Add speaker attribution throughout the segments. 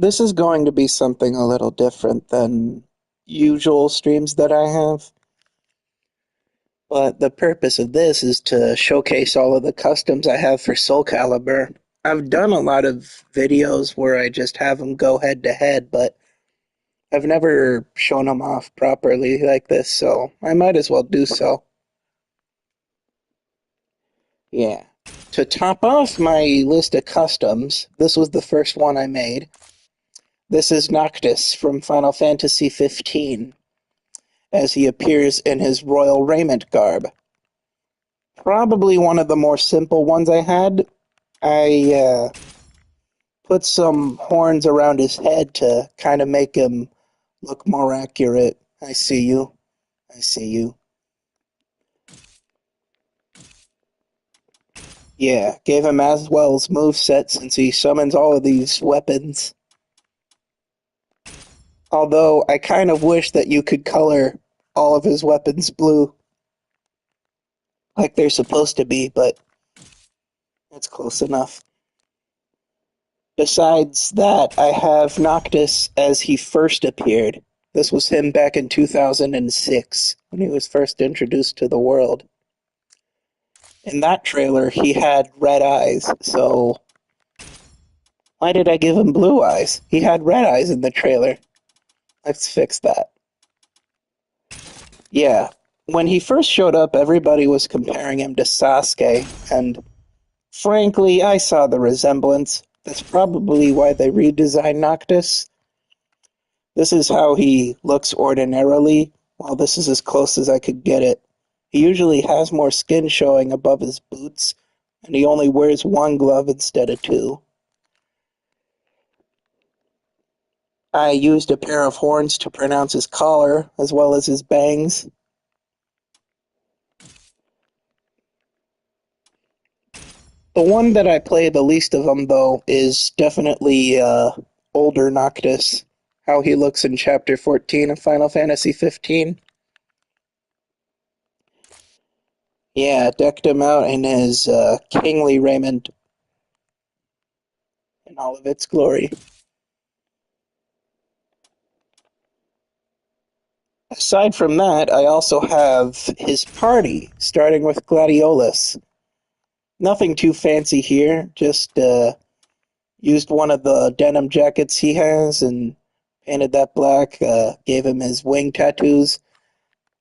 Speaker 1: This is going to be something a little different than usual streams that I have, but the purpose of this is to showcase all of the customs I have for SOULCALIBUR. I've done a lot of videos where I just have them go head to head, but I've never shown them off properly like this, so I might as well do so. Yeah. To top off my list of customs, this was the first one I made. This is Noctis from Final Fantasy 15, as he appears in his royal raiment garb. Probably one of the more simple ones I had. I put some horns around his head to kind of make him look more accurate. I see you. I see you. Yeah, gave him Aswell's moveset since he summons all of these weapons. Although I kind of wish that you could color all of his weapons blue, like they're supposed to be, but it's close enough. Besides that, I have Noctis as he first appeared. This was him back in 2006 when he was first introduced to the world. In that trailer, he had red eyes, so why did I give him blue eyes? He had red eyes in the trailer. Let's fix that. Yeah, when he first showed up, everybody was comparing him to Sasuke, and frankly, I saw the resemblance. That's probably why they redesigned Noctis. This is how he looks ordinarily. Well, this is as close as I could get it. He usually has more skin showing above his boots, and he only wears one glove instead of two. I used a pair of horns to pronounce his collar, as well as his bangs. The one that I play the least of them, though, is definitely older Noctis. How he looks in Chapter 14 of Final Fantasy 15. Yeah, decked him out in his kingly raiment in all of its glory. Aside from that, I also have his party, starting with Gladiolus. Nothing too fancy here, just used one of the denim jackets he has and painted that black, gave him his wing tattoos.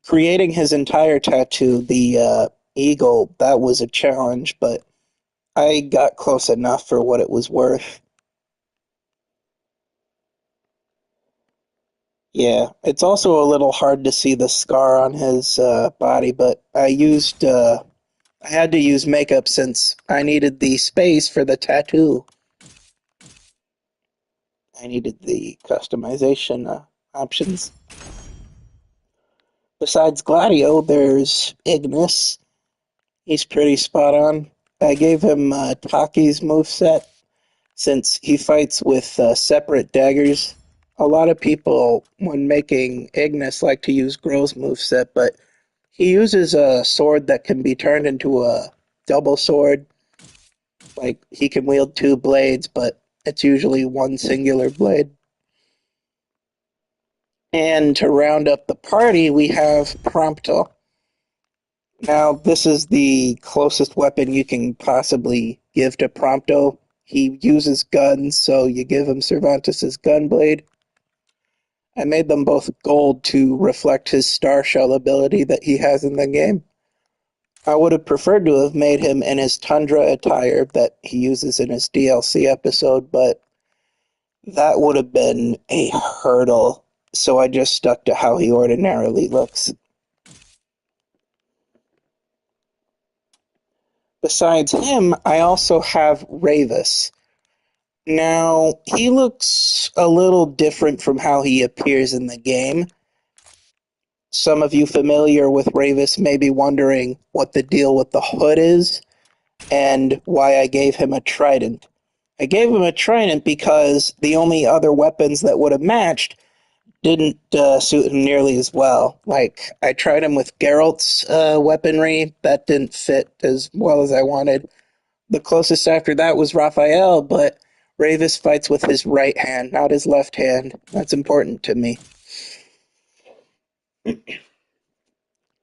Speaker 1: Creating his entire tattoo, the eagle, that was a challenge, but I got close enough for what it was worth. Yeah, it's also a little hard to see the scar on his body, but I had to use makeup since I needed the space for the tattoo. I needed the customization options. Besides Gladio, there's Ignis. He's pretty spot on. I gave him Taki's moveset since he fights with separate daggers. A lot of people, when making Ignis, like to use Grow's moveset, but he uses a sword that can be turned into a double sword. Like, he can wield two blades, but it's usually one singular blade. And to round up the party, we have Prompto. Now, this is the closest weapon you can possibly give to Prompto. He uses guns, so you give him Cervantes' gunblade. I made them both gold to reflect his star shell ability that he has in the game. I would have preferred to have made him in his Tundra attire that he uses in his DLC episode, but that would have been a hurdle, so I just stuck to how he ordinarily looks. Besides him, I also have Ravis. Now, he looks a little different from how he appears in the game. Some of you familiar with Ravis may be wondering what the deal with the hood is and why I gave him a trident. I gave him a trident because the only other weapons that would have matched didn't suit him nearly as well. Like, I tried him with Geralt's weaponry. That didn't fit as well as I wanted. The closest after that was Raphael, but Ravis fights with his right hand, not his left hand. That's important to me.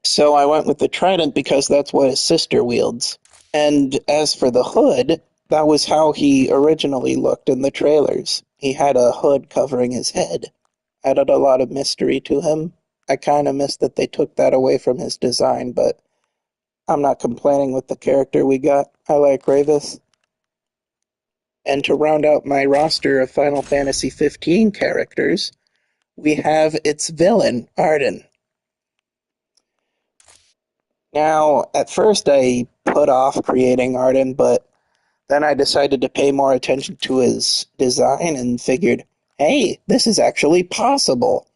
Speaker 1: So I went with the trident because that's what his sister wields. And as for the hood, that was how he originally looked in the trailers. He had a hood covering his head. Added a lot of mystery to him. I kind of miss that they took that away from his design, but I'm not complaining with the character we got. I like Ravis. And to round out my roster of Final Fantasy XV characters, we have its villain, Arden. Now, at first I put off creating Arden, but then I decided to pay more attention to his design and figured, hey, this is actually possible.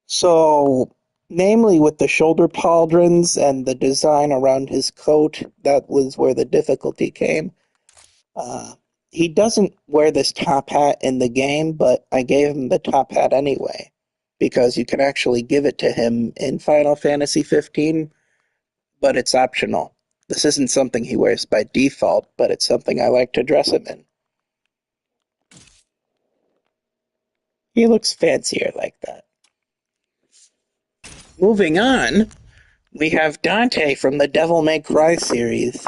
Speaker 1: So, namely with the shoulder pauldrons and the design around his coat, that was where the difficulty came. Uh, he doesn't wear this top hat in the game, but I gave him the top hat anyway, because you can actually give it to him in Final Fantasy XV, but it's optional. This isn't something he wears by default, but it's something I like to dress him in. He looks fancier like that. Moving on, we have Dante from the Devil May Cry series.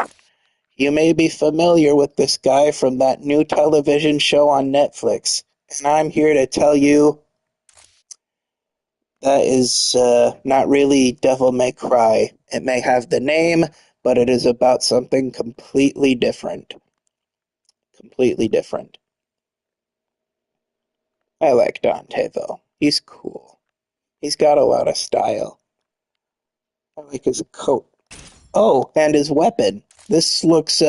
Speaker 1: You may be familiar with this guy from that new television show on Netflix, and I'm here to tell you that is not really Devil May Cry. It may have the name, but it is about something completely different. Completely different. I like Dante, though. He's cool. He's got a lot of style. I like his coat. Oh, and his weapon. This looks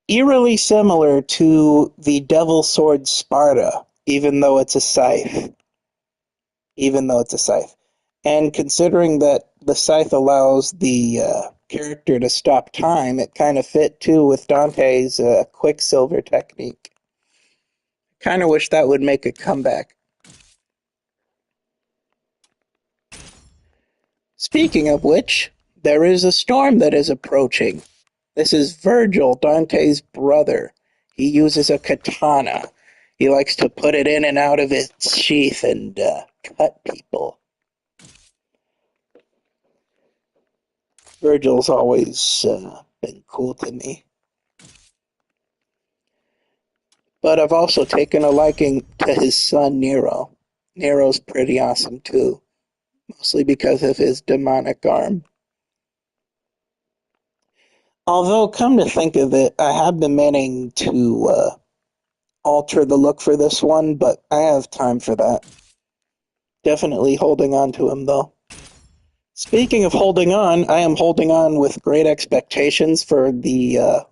Speaker 1: eerily similar to the Devil Sword Sparta, even though it's a scythe. Even though it's a scythe. And considering that the scythe allows the character to stop time, it kind of fit too with Dante's Quicksilver technique. Kind of wish that would make a comeback. Speaking of which, there is a storm that is approaching. This is Virgil, Dante's brother. He uses a katana. He likes to put it in and out of its sheath and cut people. Virgil's always been cool to me. But I've also taken a liking to his son, Nero. Nero's pretty awesome too, mostly because of his demonic arm. Although, come to think of it, I have been meaning to alter the look for this one, but I have time for that. Definitely holding on to him, though. Speaking of holding on, I am holding on with great expectations for the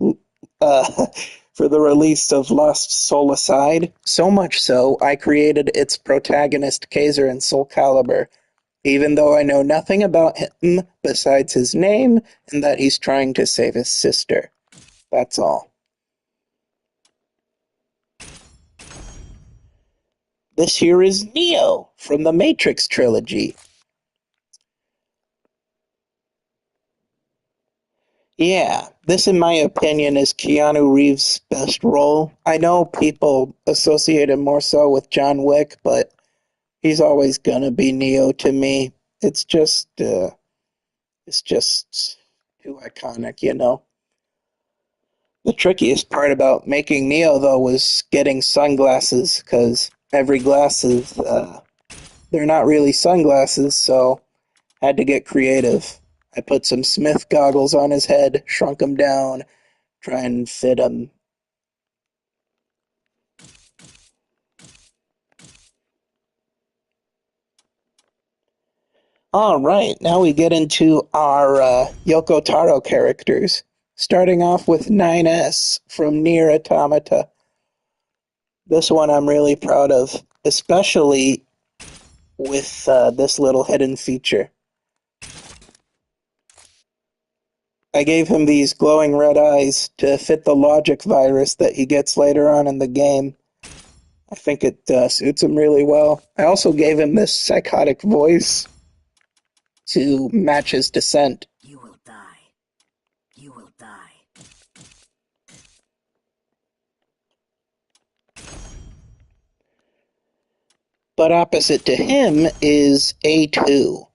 Speaker 1: for the release of Lost Soul Aside. So much so, I created its protagonist, Kaiser in SOULCALIBUR, even though I know nothing about him besides his name and that he's trying to save his sister. That's all. This here is Neo from the Matrix trilogy. Yeah, this in my opinion is Keanu Reeves' best role. I know people associate him more so with John Wick, but he's always gonna be Neo to me. It's just too iconic, you know. The trickiest part about making Neo though was getting sunglasses, because every glass is they're not really sunglasses, so I had to get creative. I put some Smith goggles on his head, shrunk him down, try and fit him. All right, now we get into our Yoko Taro characters, starting off with 9S from Nier Automata. This one I'm really proud of, especially with this little hidden feature. I gave him these glowing red eyes to fit the logic virus that he gets later on in the game. I think it suits him really well. I also gave him this psychotic voice to match his descent.
Speaker 2: You will die. You will die.
Speaker 1: But opposite to him is A2.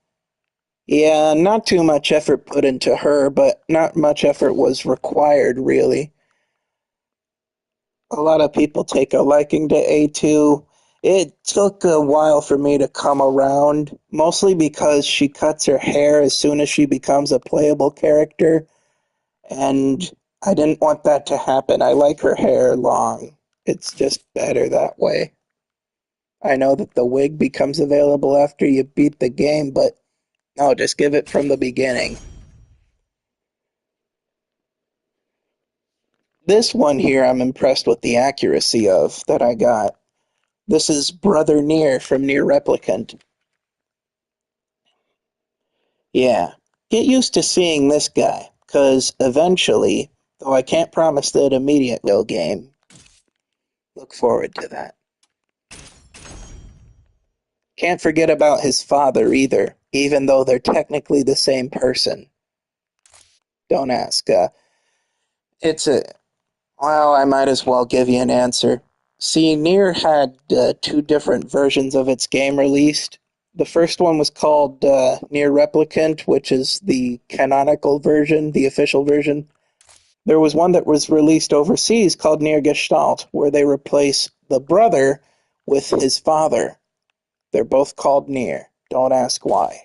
Speaker 1: Yeah, not too much effort put into her, but not much effort was required, really. A lot of people take a liking to A2. It took a while for me to come around, mostly because she cuts her hair as soon as she becomes a playable character, and I didn't want that to happen. I like her hair long. It's just better that way. I know that the wig becomes available after you beat the game, but no, just give it from the beginning. This one here I'm impressed with the accuracy of that I got. This is Brother Nier from Nier Replicant. Yeah, get used to seeing this guy, because eventually, though I can't promise that immediate no game, look forward to that. Can't forget about his father either, even though they're technically the same person. Don't ask. It's a Well, I might as well give you an answer. See, Nier had two different versions of its game released. The first one was called Nier Replicant, which is the canonical version, the official version. There was one that was released overseas called Nier Gestalt, where they replace the brother with his father. They're both called Nier. Don't ask why.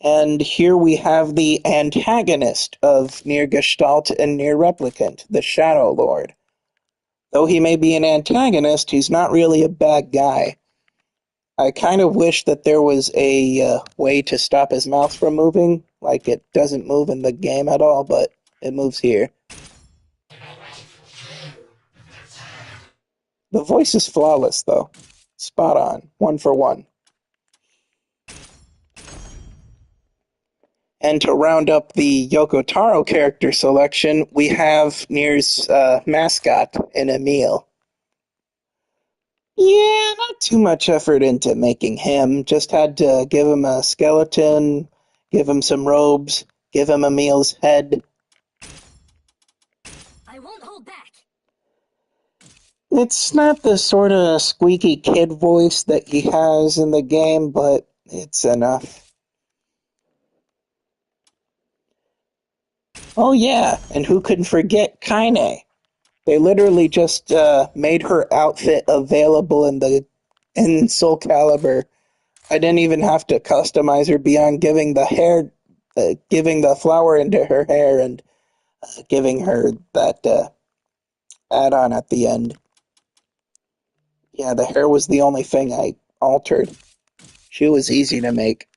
Speaker 1: And here we have the antagonist of Nier Gestalt and Nier Replicant, the Shadow Lord. Though he may be an antagonist, he's not really a bad guy. I kind of wish that there was a way to stop his mouth from moving, like it doesn't move in the game at all, but it moves here. The voice is flawless, though. Spot on, one for one. And to round up the Yoko Taro character selection, we have Nier's mascot in Emil. Yeah, not too much effort into making him. Just had to give him a skeleton, give him some robes, give him Emil's head.
Speaker 2: I won't hold back.
Speaker 1: It's not the sort of squeaky kid voice that he has in the game, but it's enough. Oh yeah, and who can forget Kaine? They literally just made her outfit available in Soul Calibur. I didn't even have to customize her beyond giving the flower into her hair and giving her that add-on at the end. Yeah, the hair was the only thing I altered. She was easy to make.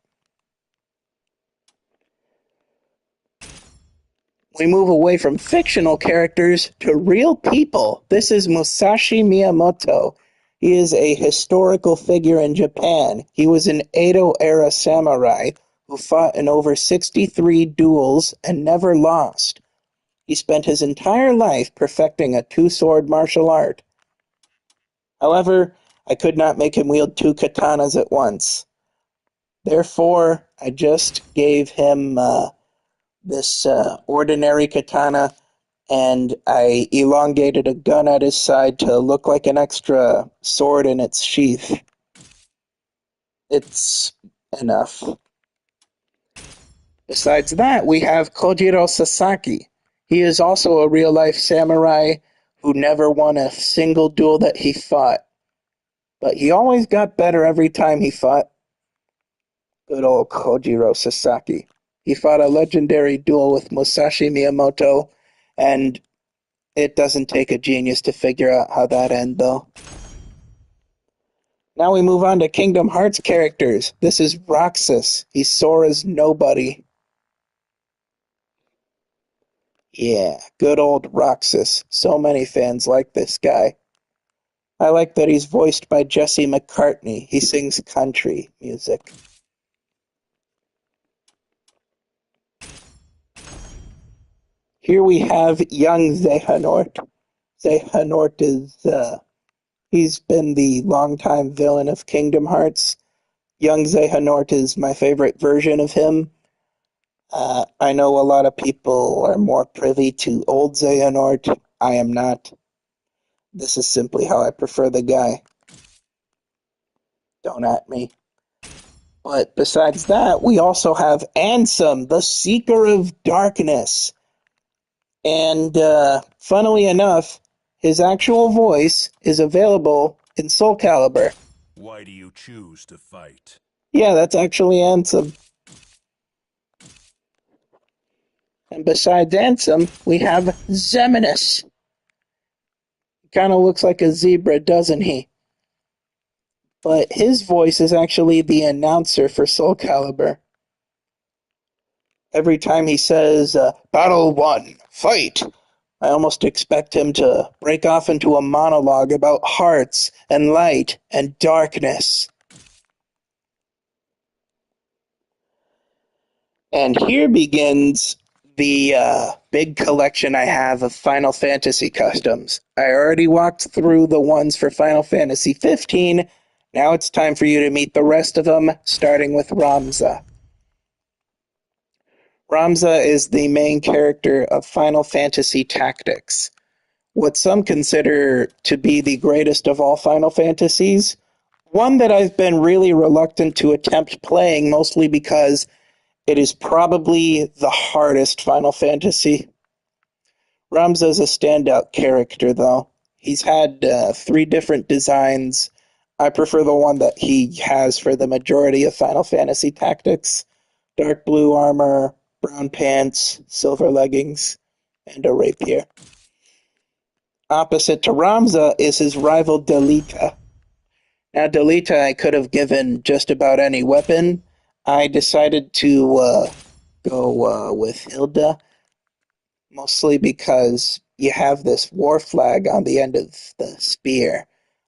Speaker 1: We move away from fictional characters to real people. This is Musashi Miyamoto. He is a historical figure in Japan. He was an Edo-era samurai who fought in over 63 duels and never lost. He spent his entire life perfecting a two-sword martial art. However, I could not make him wield two katanas at once. Therefore, I just gave him this ordinary katana, and I elongated a gun at his side to look like an extra sword in its sheath. It's enough. Besides that, we have Kojiro Sasaki. He is also a real-life samurai who never won a single duel that he fought, but he always got better every time he fought. Good old Kojiro Sasaki. He fought a legendary duel with Musashi Miyamoto, and it doesn't take a genius to figure out how that ended, though. Now we move on to Kingdom Hearts characters. This is Roxas. He's Sora's nobody. Yeah, good old Roxas. So many fans like this guy. I like that he's voiced by Jesse McCartney. He sings country music. Here we have young Xehanort. Xehanort is, he's been the longtime villain of Kingdom Hearts. Young Xehanort is my favorite version of him. I know a lot of people are more privy to old Xehanort. I am not. This is simply how I prefer the guy. Don't at me. But besides that, we also have Ansem, the Seeker of Darkness. And funnily enough, his actual voice is available in SOULCALIBUR.
Speaker 2: Why do you choose to fight?
Speaker 1: Yeah, that's actually Ansem. And besides Ansem, we have Zeminus. Kind of looks like a zebra, doesn't he? But his voice is actually the announcer for SOULCALIBUR. Every time he says, Battle 1, fight, I almost expect him to break off into a monologue about hearts and light and darkness. And here begins the big collection I have of Final Fantasy customs. I already walked through the ones for Final Fantasy 15. Now it's time for you to meet the rest of them, starting with Ramza. Ramza is the main character of Final Fantasy Tactics, what some consider to be the greatest of all Final Fantasies. One that I've been really reluctant to attempt playing, mostly because it is probably the hardest Final Fantasy. Ramza is a standout character, though. He's had 3 different designs. I prefer the one that he has for the majority of Final Fantasy Tactics. Dark blue armor, brown pants, silver leggings, and a rapier. Opposite to Ramza is his rival Delita. Now, Delita I could have given just about any weapon. I decided to go with Hilda, mostly because you have this war flag on the end of the spear.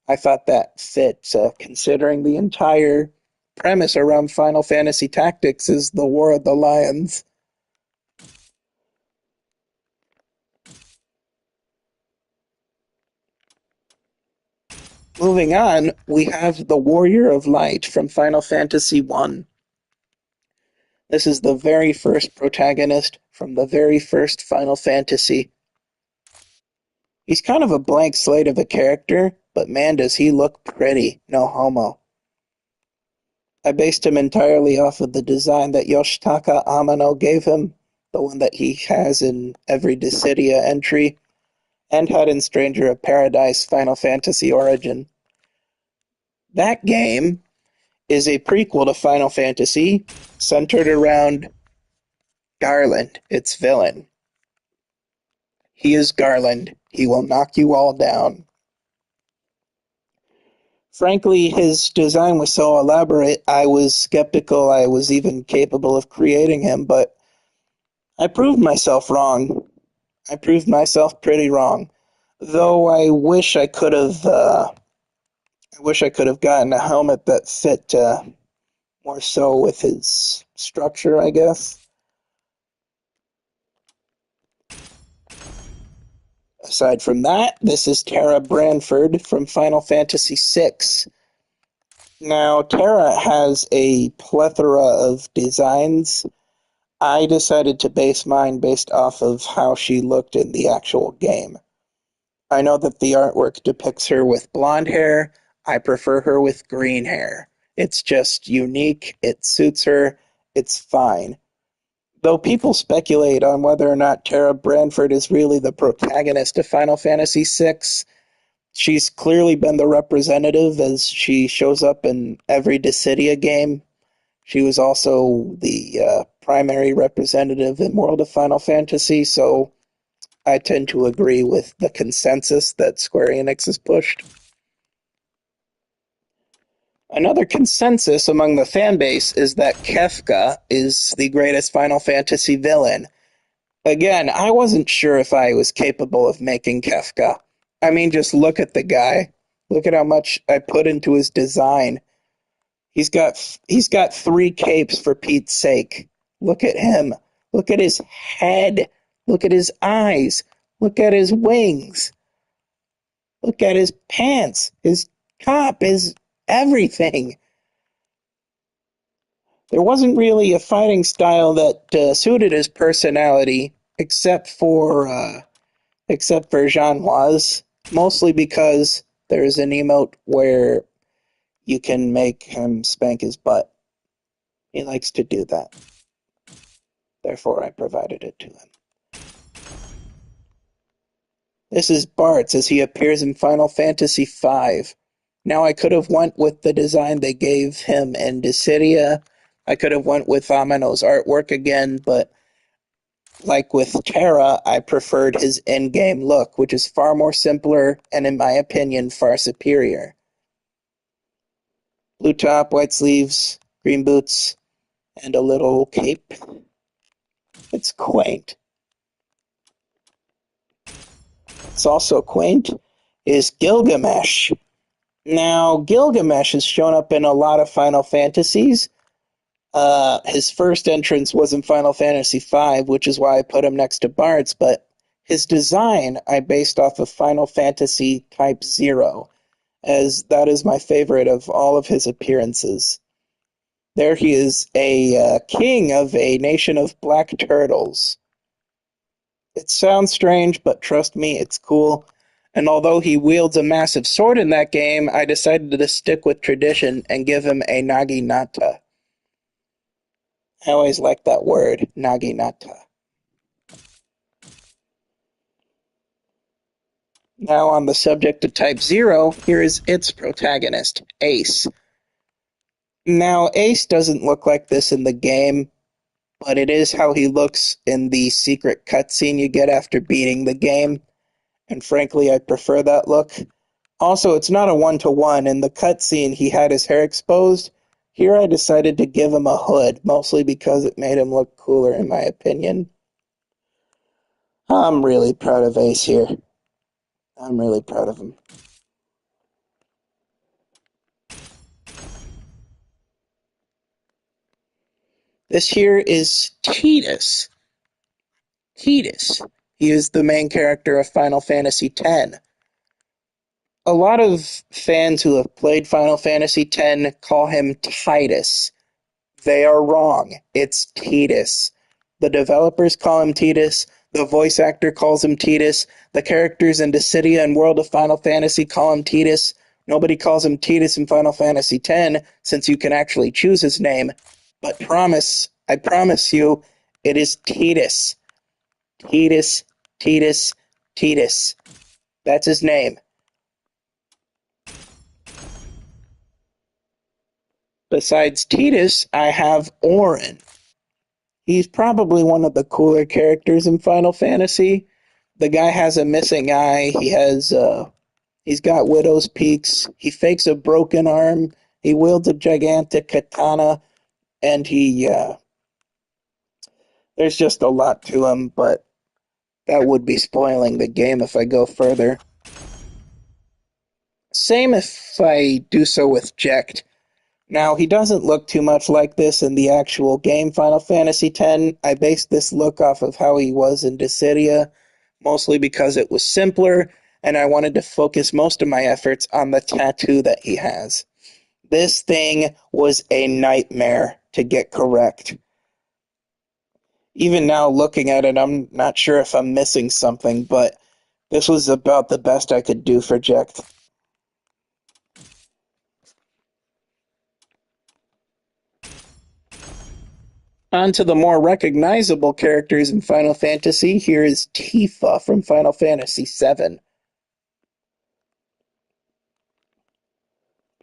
Speaker 1: I thought that fit, considering the entire premise around Final Fantasy Tactics is the War of the Lions. Moving on, we have the Warrior of Light from Final Fantasy I. This is the very first protagonist from the very first Final Fantasy. He's kind of a blank slate of a character, but man does he look pretty, no homo. I based him entirely off of the design that Yoshitaka Amano gave him, the one that he has in every Dissidia entry, and had in Stranger of Paradise Final Fantasy Origin. That game is a prequel to Final Fantasy, centered around Garland, its villain. He is Garland. He will knock you all down. Frankly, his design was so elaborate, I was skeptical I was even capable of creating him, but I proved myself wrong. I proved myself pretty wrong. Though I wish I could have gotten a helmet that fit more so with his structure, I guess. Aside from that, this is Tara Branford from Final Fantasy VI. Now, Tara has a plethora of designs. I decided to base mine based off of how she looked in the actual game. I know that the artwork depicts her with blonde hair. I prefer her with green hair. It's just unique, it suits her, it's fine. Though people speculate on whether or not Tara Branford is really the protagonist of Final Fantasy VI, she's clearly been the representative as she shows up in every Dissidia game. She was also the primary representative in World of Final Fantasy, so I tend to agree with the consensus that Square Enix has pushed. Another consensus among the fanbase is that Kefka is the greatest Final Fantasy villain. Again, I wasn't sure if I was capable of making Kefka. I mean, just look at the guy. Look at how much I put into his design. He's got 3 capes for Pete's sake. Look at him. Look at his head. Look at his eyes. Look at his wings. Look at his pants. His top. His everything. There wasn't really a fighting style that suited his personality, except for Jean-Noir's. mostly because there's an emote where you can make him spank his butt. He likes to do that. Therefore, I provided it to him. This is Bart's as he appears in Final Fantasy V. Now I could have went with the design they gave him in Dissidia. I could have went with Amino's artwork again, but like with Terra, I preferred his in-game look, which is far more simpler and, in my opinion, far superior. Blue top, white sleeves, green boots, and a little cape. It's quaint. It's also quaint is Gilgamesh. Now, Gilgamesh has shown up in a lot of Final Fantasies. His first entrance was in Final Fantasy V, which is why I put him next to Bart's, but his design I based off of Final Fantasy Type 0, as that is my favorite of all of his appearances. There he is, a king of a nation of black turtles. It sounds strange, but trust me, it's cool. And although he wields a massive sword in that game, I decided to stick with tradition and give him a naginata. I always like that word, naginata. Now on the subject of Type 0, here is its protagonist, Ace. Now, Ace doesn't look like this in the game, but it is how he looks in the secret cutscene you get after beating the game, and frankly, I prefer that look. Also, it's not a one-to-one. In the cutscene, he had his hair exposed. Here I decided to give him a hood, mostly because it made him look cooler in my opinion. I'm really proud of Ace here. I'm really proud of him. This here is Tidus. Tidus. He is the main character of Final Fantasy X. A lot of fans who have played Final Fantasy X call him Tidus. They are wrong. It's Tidus. The developers call him Tidus. The voice actor calls him Tidus. The characters in Dissidia and World of Final Fantasy call him Tidus. Nobody calls him Tidus in Final Fantasy X, since you can actually choose his name. But I promise you, it is Tidus. Tidus, Tidus, Tidus. That's his name. Besides Tidus, I have Auron. He's probably one of the cooler characters in Final Fantasy. The guy has a missing eye. He's got widow's peaks. He fakes a broken arm. He wields a gigantic katana, and there's just a lot to him. But that would be spoiling the game if I go further. Same if I do so with Jecht. Now, he doesn't look too much like this in the actual game Final Fantasy X. I based this look off of how he was in Dissidia, mostly because it was simpler, and I wanted to focus most of my efforts on the tattoo that he has. This thing was a nightmare to get correct. Even now, looking at it, I'm not sure if I'm missing something, but this was about the best I could do for Jecht. On to the more recognizable characters in Final Fantasy. Here is Tifa from Final Fantasy VII.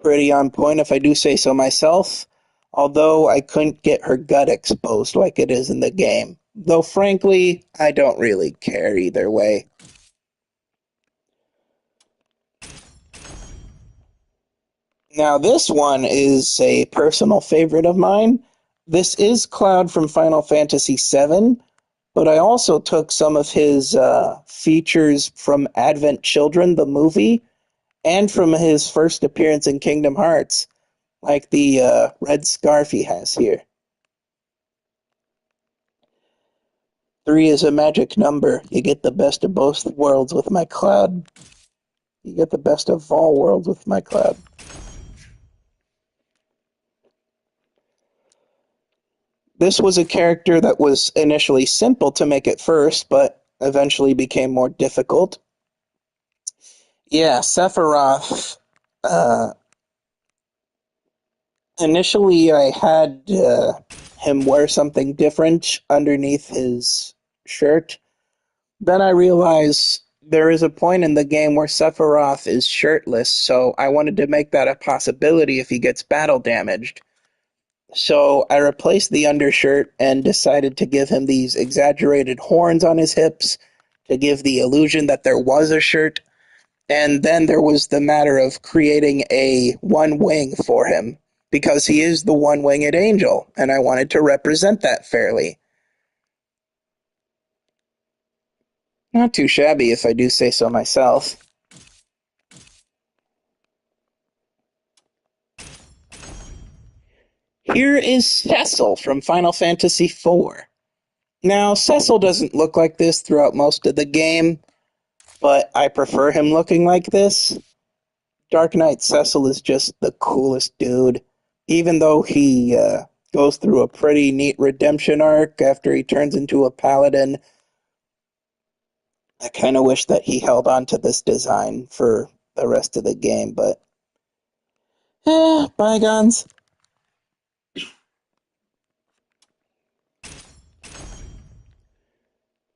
Speaker 1: Pretty on point if I do say so myself, although I couldn't get her gut exposed like it is in the game. Though frankly, I don't really care either way. Now this one is a personal favorite of mine. This is Cloud from Final Fantasy VII, but I also took some of his features from Advent Children, the movie, and from his first appearance in Kingdom Hearts, like the red scarf he has here. 3 is a magic number. You get the best of both worlds with my Cloud. You get the best of all worlds with my Cloud. This was a character that was initially simple to make at first, but eventually became more difficult. Yeah, Sephiroth. Uh, Initially, I had him wear something different underneath his shirt. Then I realized there is a point in the game where Sephiroth is shirtless, so I wanted to make that a possibility if he gets battle damaged. So I replaced the undershirt and decided to give him these exaggerated horns on his hips to give the illusion that there was a shirt. And then there was the matter of creating a one wing for him because he is the one winged angel, and I wanted to represent that fairly. Not too shabby, if I do say so myself. Here is Cecil from Final Fantasy IV. Now, Cecil doesn't look like this throughout most of the game, but I prefer him looking like this. Dark Knight Cecil is just the coolest dude. Even though he goes through a pretty neat redemption arc after he turns into a paladin, I kind of wish that he held on to this design for the rest of the game, but bygones.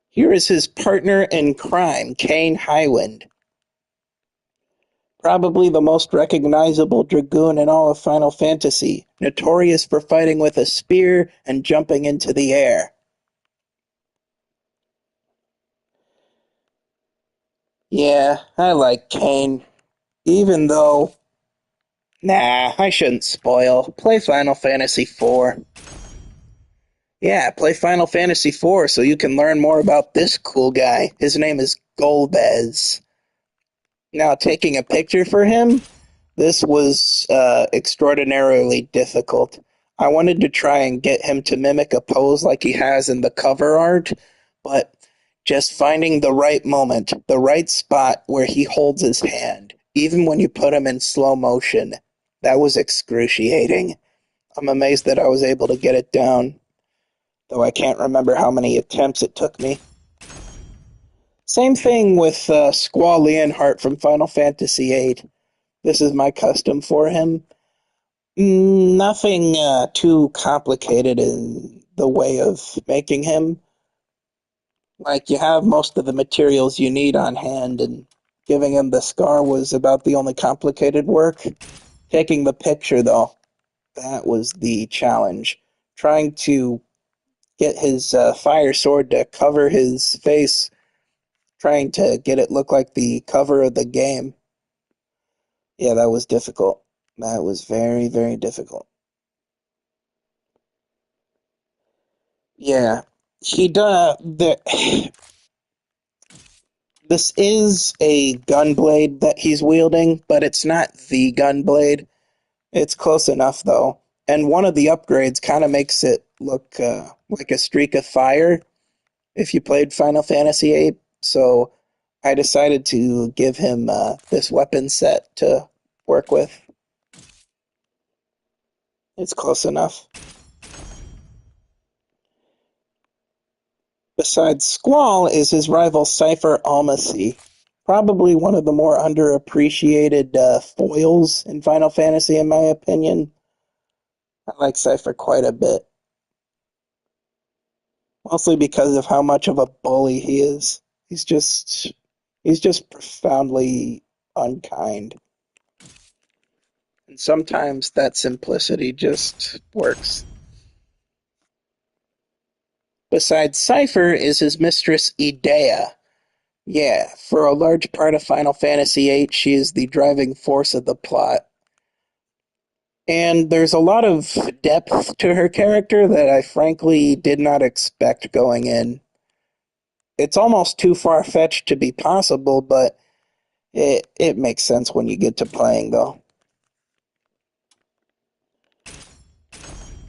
Speaker 1: Here is his partner in crime, Kane Highwind. Probably the most recognizable dragoon in all of Final Fantasy, notorious for fighting with a spear and jumping into the air. Yeah, I like Kane, even though, nah, I shouldn't spoil. Play Final Fantasy IV. Yeah, play Final Fantasy IV so you can learn more about this cool guy. His name is Golbez. Now, taking a picture for him, this was extraordinarily difficult. I wanted to try and get him to mimic a pose like he has in the cover art, but just finding the right moment, the right spot where he holds his hand, even when you put him in slow motion, that was excruciating. I'm amazed that I was able to get it down, though I can't remember how many attempts it took me. Same thing with Squall Leonhart from Final Fantasy VIII. This is my custom for him. Nothing too complicated in the way of making him. Like, you have most of the materials you need on hand, and giving him the scar was about the only complicated work. Taking the picture, though, that was the challenge. Trying to get his fire sword to cover his face, trying to get it look like the cover of the game. Yeah, that was difficult. That was very, very difficult. Yeah, he does. This is a gunblade that he's wielding, but it's not the gunblade. It's close enough, though. And one of the upgrades kind of makes it look like a streak of fire if you played Final Fantasy VIII. So I decided to give him this weapon set to work with. It's close enough. Besides Squall is his rival Cypher Almacy. Probably one of the more underappreciated foils in Final Fantasy, in my opinion. I like Cypher quite a bit, mostly because of how much of a bully he is. He's just profoundly unkind. And sometimes that simplicity just works. Besides Cypher is his mistress Idea. Yeah, for a large part of Final Fantasy VIII, she is the driving force of the plot. And there's a lot of depth to her character that I frankly did not expect going in. It's almost too far-fetched to be possible, but it makes sense when you get to playing, though.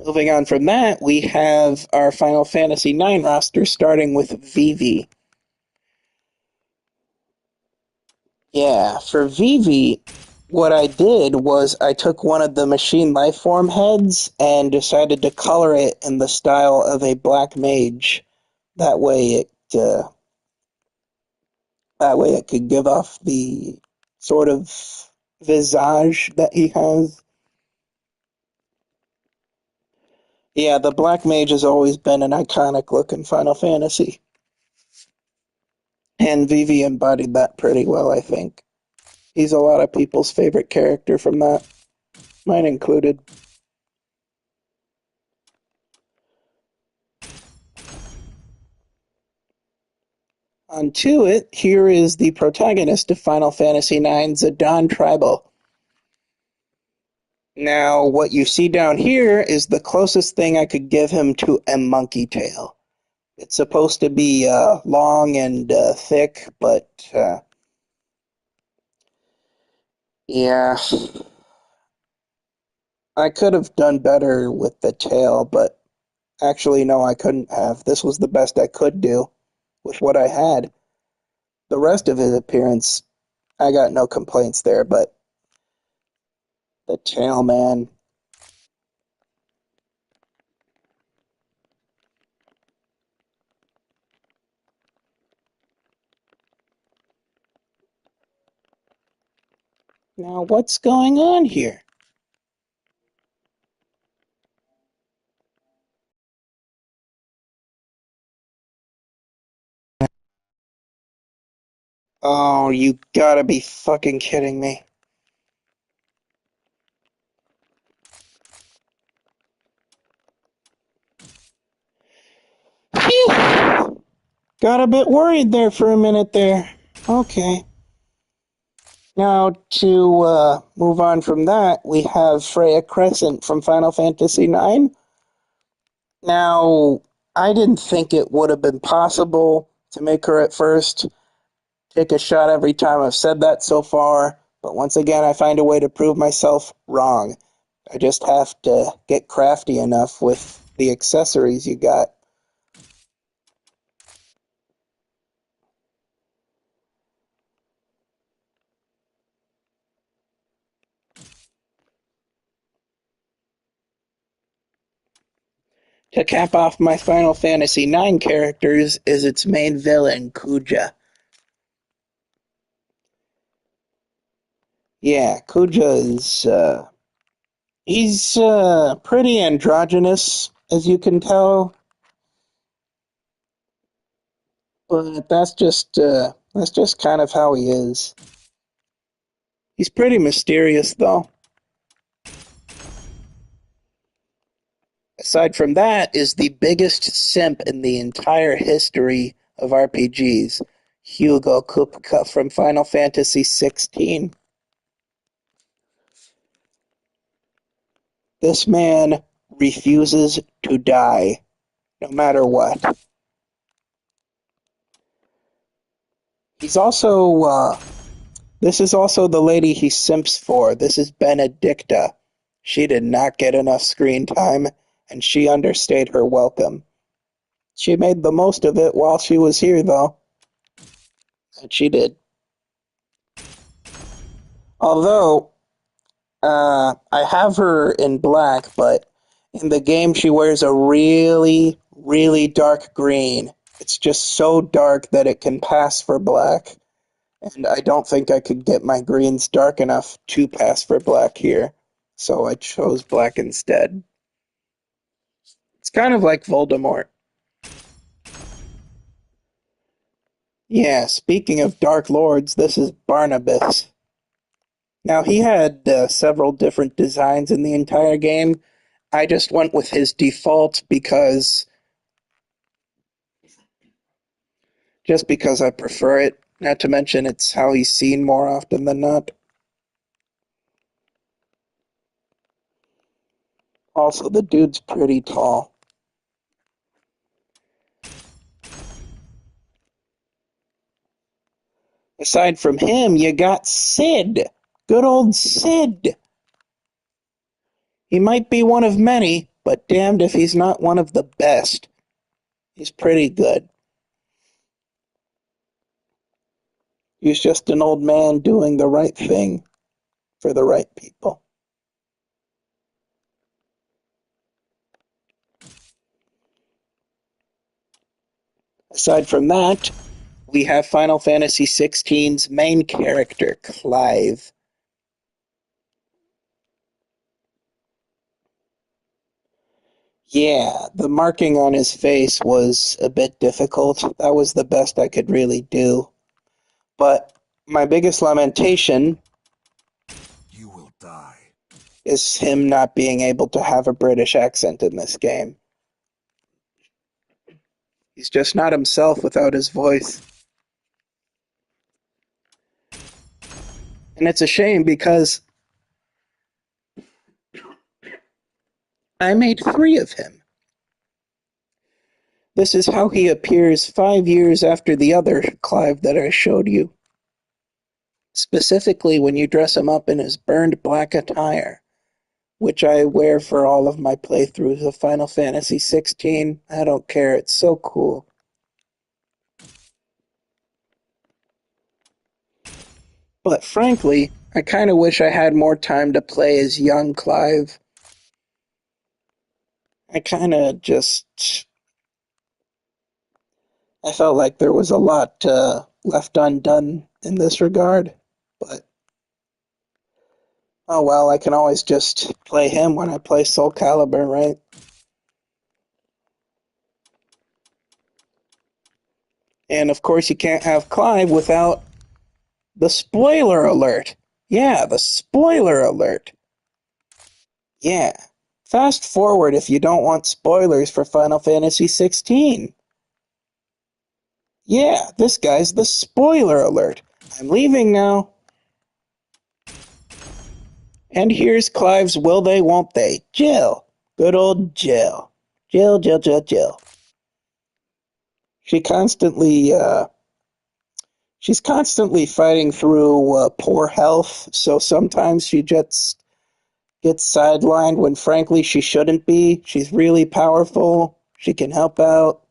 Speaker 1: Moving on from that, we have our Final Fantasy IX roster starting with Vivi. Yeah, for Vivi, what I did was I took one of the machine lifeform heads and decided to color it in the style of a black mage. That way it uh, that way it could give off the sort of visage that he has. Yeah, the Black Mage has always been an iconic look in Final Fantasy, and Vivi embodied that pretty well, I think. He's a lot of people's favorite character from that, mine included. On to it, here is the protagonist of Final Fantasy IX, Zidane Tribal. Now, what you see down here is the closest thing I could give him to a monkey tail. It's supposed to be long and thick, but yeah, I could have done better with the tail, but actually, no, I couldn't have. This was the best I could do with what I had. The rest of his appearance, I got no complaints there, but the tail, man. Now, what's going on here? Oh, you gotta be fucking kidding me. Phew! Got a bit worried there for a minute there. Okay. Now, to move on from that, we have Freya Crescent from Final Fantasy IX. Now, I didn't think it would have been possible to make her at first. Take a shot every time I've said that so far, but once again, I find a way to prove myself wrong. I just have to get crafty enough with the accessories you got. To cap off my Final Fantasy IX characters is its main villain, Kuja. Yeah, Kuja is he's pretty androgynous, as you can tell, but that's just kind of how he is. He's pretty mysterious, though. Aside from that, is the biggest simp in the entire history of RPGs, Hugo Kupka from Final Fantasy XVI. This man refuses to die, no matter what. He's also this is also the lady he simps for. This is Benedicta. She did not get enough screen time, and she understayed her welcome. She made the most of it while she was here, though. And she did. Although, I have her in black, but in the game she wears a really, really dark green. It's just so dark that it can pass for black. And I don't think I could get my greens dark enough to pass for black here. So I chose black instead. It's kind of like Voldemort. Yeah, speaking of Dark Lords, this is Barnabas. Now, he had several different designs in the entire game. I just went with his default just because I prefer it. Not to mention it's how he's seen more often than not. Also, the dude's pretty tall. Aside from him, you got Sid. Good old Sid. He might be one of many, but damned if he's not one of the best. He's pretty good. He's just an old man doing the right thing for the right people. Aside from that, we have Final Fantasy XVI's main character, Clive. Yeah, the marking on his face was a bit difficult. That was the best I could really do. But my biggest lamentation
Speaker 2: You will die.
Speaker 1: is him not being able to have a British accent in this game. He's just not himself without his voice. And it's a shame because I made 3 of him. This is how he appears 5 years after the other Clive that I showed you. Specifically when you dress him up in his burned black attire, which I wear for all of my playthroughs of Final Fantasy XVI. I don't care, it's so cool. But frankly, I kind of wish I had more time to play as young Clive. I kind of just... I felt like there was a lot left undone in this regard. But, oh well, I can always just play him when I play SOULCALIBUR, right? And of course you can't have Clive without the spoiler alert. Yeah, the spoiler alert. Yeah. Fast forward if you don't want spoilers for Final Fantasy XVI. Yeah, this guy's the spoiler alert. I'm leaving now. And here's Clive's will they, won't they. Jill. Good old Jill. Jill, Jill, Jill, Jill. She constantly, she's constantly fighting through poor health, so sometimes she just gets sidelined when frankly she shouldn't be. She's really powerful. She can help out.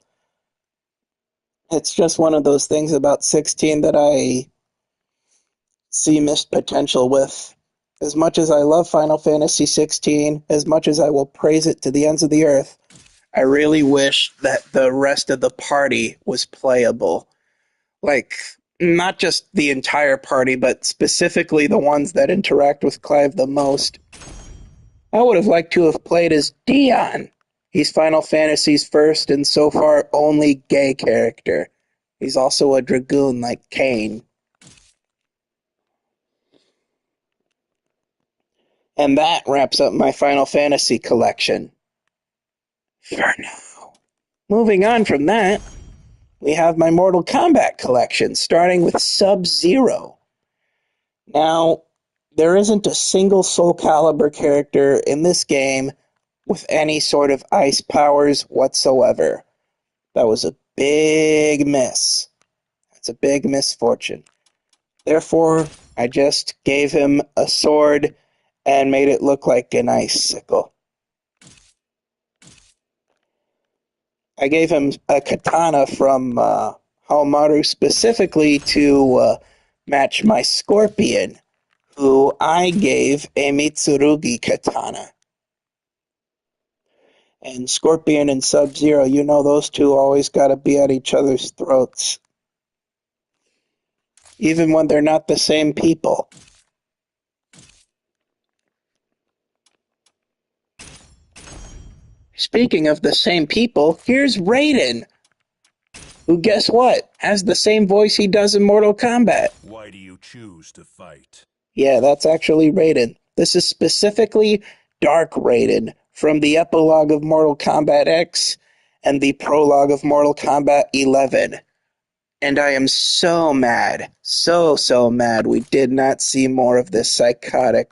Speaker 1: It's just one of those things about 16 that I see missed potential with. As much as I love Final Fantasy 16, as much as I will praise it to the ends of the earth, I really wish that the rest of the party was playable. Like, not just the entire party, but specifically the ones that interact with Clive the most. I would have liked to have played as Dion. He's Final Fantasy's first and so far only gay character. He's also a dragoon like Kain. And that wraps up my Final Fantasy collection. For now. Moving on from that, we have my Mortal Kombat collection, starting with Sub-Zero. Now, there isn't a single Soul Calibur character in this game with any sort of ice powers whatsoever. That was a big miss. That's a big misfortune. Therefore, I just gave him a sword and made it look like an icicle. I gave him a katana from Haomaru specifically to match my Scorpion, who I gave a Mitsurugi katana. And Scorpion and Sub-Zero, you know those two always gotta be at each other's throats. Even when they're not the same people. Speaking of the same people, here's Raiden, who, guess what, has the same voice he does in Mortal Kombat.
Speaker 2: Why do you choose to fight?
Speaker 1: Yeah, that's actually Raiden. This is specifically Dark Raiden from the epilogue of Mortal Kombat X and the prologue of Mortal Kombat 11. And I am so mad, so mad we did not see more of this psychotic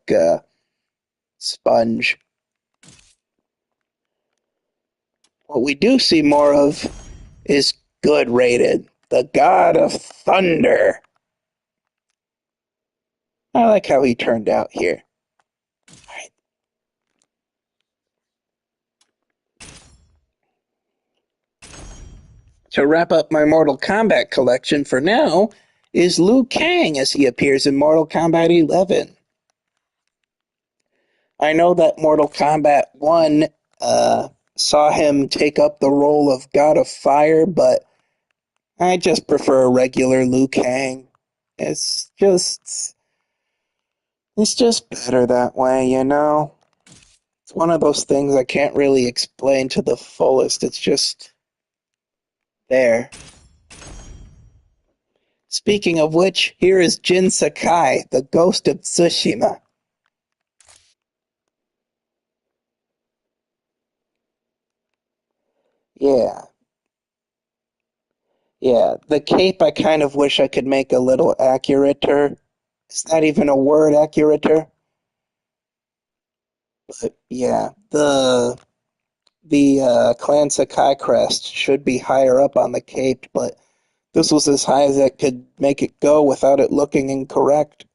Speaker 1: sponge. What we do see more of is good Raiden, the god of thunder. I like how he turned out here. Right. To wrap up my Mortal Kombat collection for now is Liu Kang as he appears in Mortal Kombat 11. I know that Mortal Kombat 1 saw him take up the role of God of Fire, but I just prefer a regular Liu Kang. It's just it's just better that way, you know? It's one of those things I can't really explain to the fullest. It's just there. Speaking of which, here is Jin Sakai, the ghost of Tsushima. Yeah, yeah. The cape I kind of wish I could make a little accurater. Is that even a word, accurater? But yeah, the Clan Sakai crest should be higher up on the cape, but this was as high as it could make it go without it looking incorrect,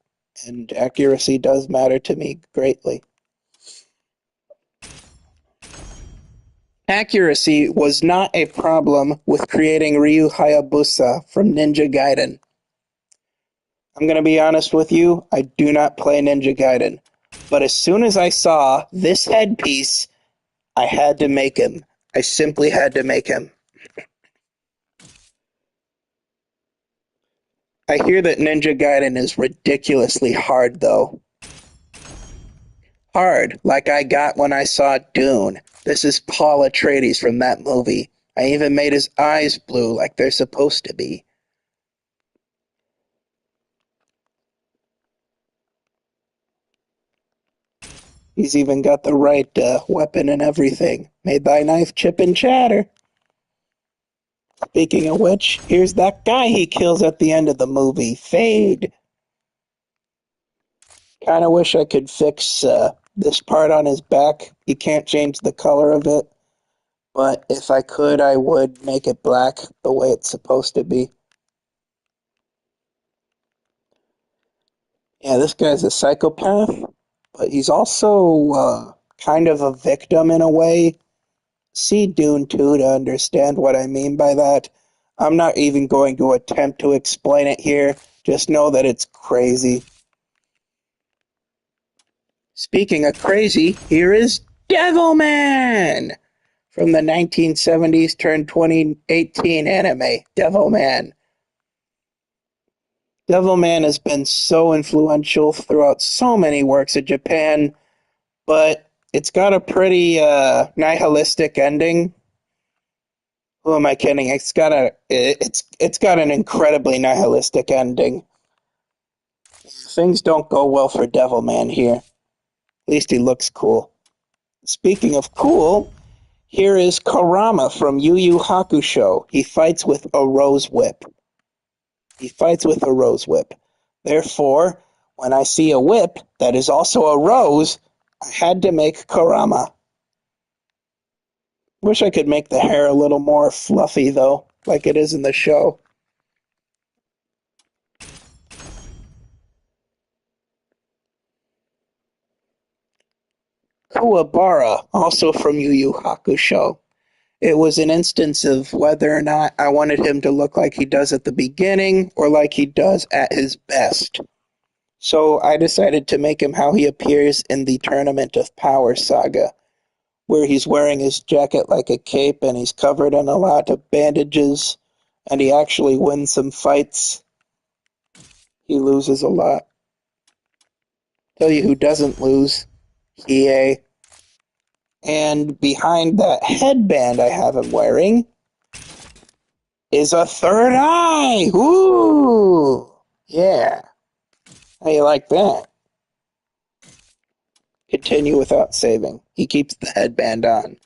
Speaker 1: and accuracy does matter to me greatly. Accuracy was not a problem with creating Ryu Hayabusa from Ninja Gaiden. I'm going to be honest with you, I do not play Ninja Gaiden. But as soon as I saw this headpiece, I had to make him. I simply had to make him. I hear that Ninja Gaiden is ridiculously hard, though. Hard, like I got when I saw Dune. This is Paul Atreides from that movie. I even made his eyes blue like they're supposed to be. He's even got the right weapon and everything. Made thy knife chip and chatter. Speaking of which, here's that guy he kills at the end of the movie, Fade. Kind of wish I could fix this part on his back. You can't change the color of it, but if I could, I would make it black the way it's supposed to be. Yeah, this guy's a psychopath, but he's also kind of a victim in a way. See Dune 2 to understand what I mean by that. I'm not even going to attempt to explain it here. Just know that it's crazy. Speaking of crazy, here is Devilman from the 1970s turned 2018 anime, Devilman. Devilman has been so influential throughout so many works of Japan, but it's got a pretty nihilistic ending. Who am I kidding? It's got an incredibly nihilistic ending. Things don't go well for Devilman here. At least he looks cool. Speaking of cool, here is Karama from Yu Yu Hakusho. He fights with a rose whip. He fights with a rose whip. Therefore, when I see a whip that is also a rose, I had to make Karama. Wish I could make the hair a little more fluffy, though, like it is in the show. Kuwabara, also from Yu Yu Hakusho. It was an instance of whether or not I wanted him to look like he does at the beginning or like he does at his best. So I decided to make him how he appears in the Tournament of Power saga, where he's wearing his jacket like a cape and he's covered in a lot of bandages, and he actually wins some fights. He loses a lot. Tell you who doesn't lose, Hiei. And behind that headband I have him wearing is a third eye. Ooh, yeah. How you like that? Continue without saving. He keeps the headband on.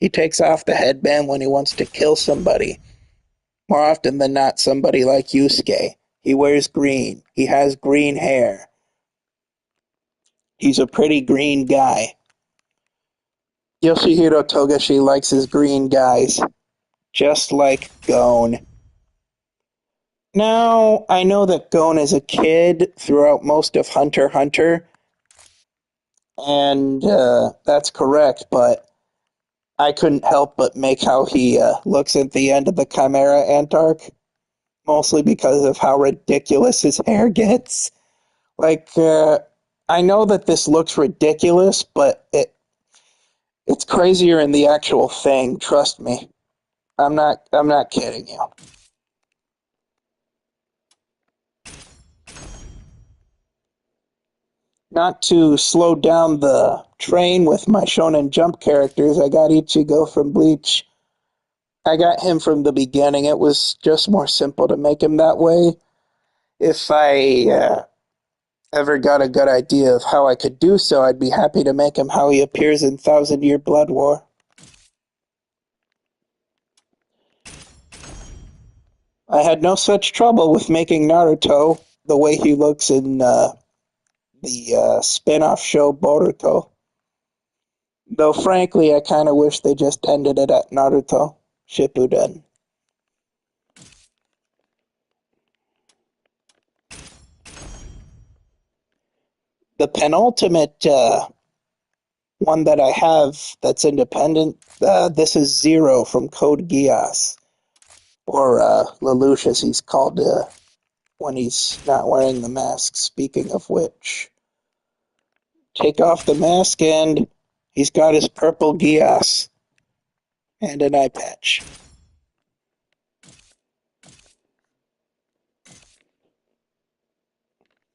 Speaker 1: He takes off the headband when he wants to kill somebody. More often than not, somebody like Yusuke. He wears green. He has green hair. He's a pretty green guy. Yoshihiro Togashi likes his green guys, just like Gon. Now, I know that Gon is a kid throughout most of Hunter x Hunter, and that's correct, but I couldn't help but make how he looks at the end of the Chimera Ant arc, mostly because of how ridiculous his hair gets. Like, I know that this looks ridiculous, but it's crazier in the actual thing. Trust me. I'm not kidding you. Not to slow down the train with my Shonen Jump characters, I got Ichigo from Bleach. I got him from the beginning. It was just more simple to make him that way. If I ever got a good idea of how I could do so, I'd be happy to make him how he appears in Thousand Year Blood War. I had no such trouble with making Naruto the way he looks in the spin-off show Boruto. Though frankly, I kind of wish they just ended it at Naruto Shippuden. The penultimate one that I have that's independent, this is Zero from Code Geass, or Lelouch as he's called when he's not wearing the mask. Speaking of which, take off the mask and he's got his purple Geass and an eye patch.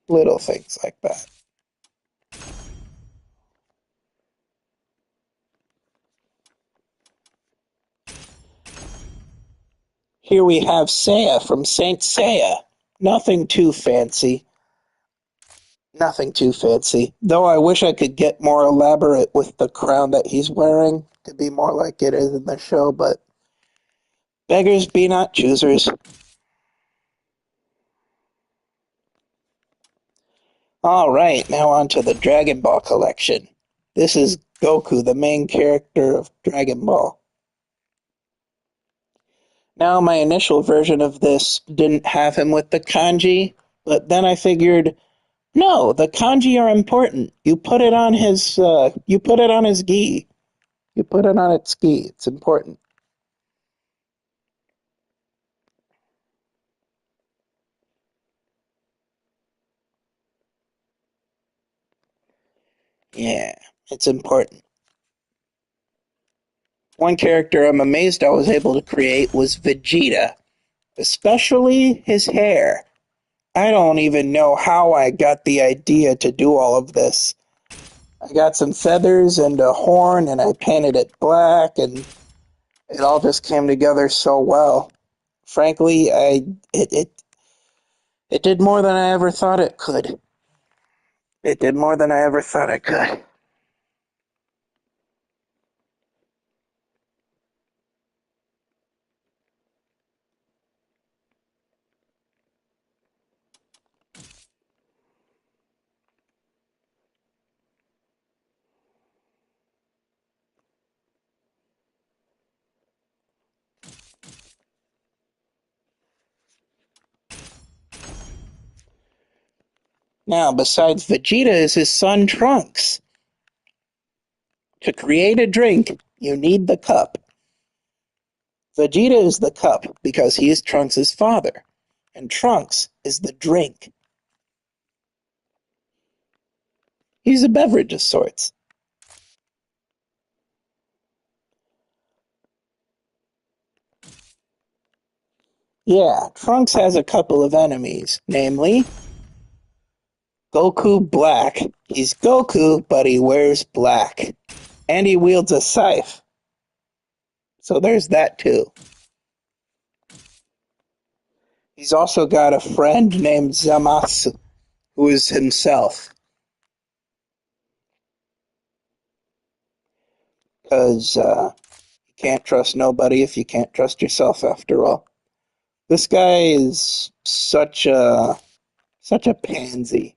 Speaker 1: Little things like that. Here we have Seiya from Saint Seiya. Nothing too fancy. Nothing too fancy. Though I wish I could get more elaborate with the crown that he's wearing to be more like it is in the show, but beggars be not choosers. Alright, now on to the Dragon Ball collection. This is Goku, the main character of Dragon Ball. Now, my initial version of this didn't have him with the kanji, but then I figured, no, the kanji are important. You put it on his gi. You put it on its gi. It's important. Yeah, it's important. One character I'm amazed I was able to create was Vegeta, especially his hair. I don't even know how I got the idea to do all of this. I got some feathers and a horn and I painted it black and it all just came together so well. Frankly, it did more than I ever thought it could. It did more than I ever thought it could. Now, besides Vegeta is his son Trunks. To create a drink, you need the cup. Vegeta is the cup because he is Trunks' father, and Trunks is the drink. He's a beverage of sorts. Yeah, Trunks has a couple of enemies, namely Goku Black. He's Goku, but he wears black. And he wields a scythe. So there's that too. He's also got a friend named Zamasu, who is himself. Because you can't trust nobody if you can't trust yourself, after all. This guy is such a pansy.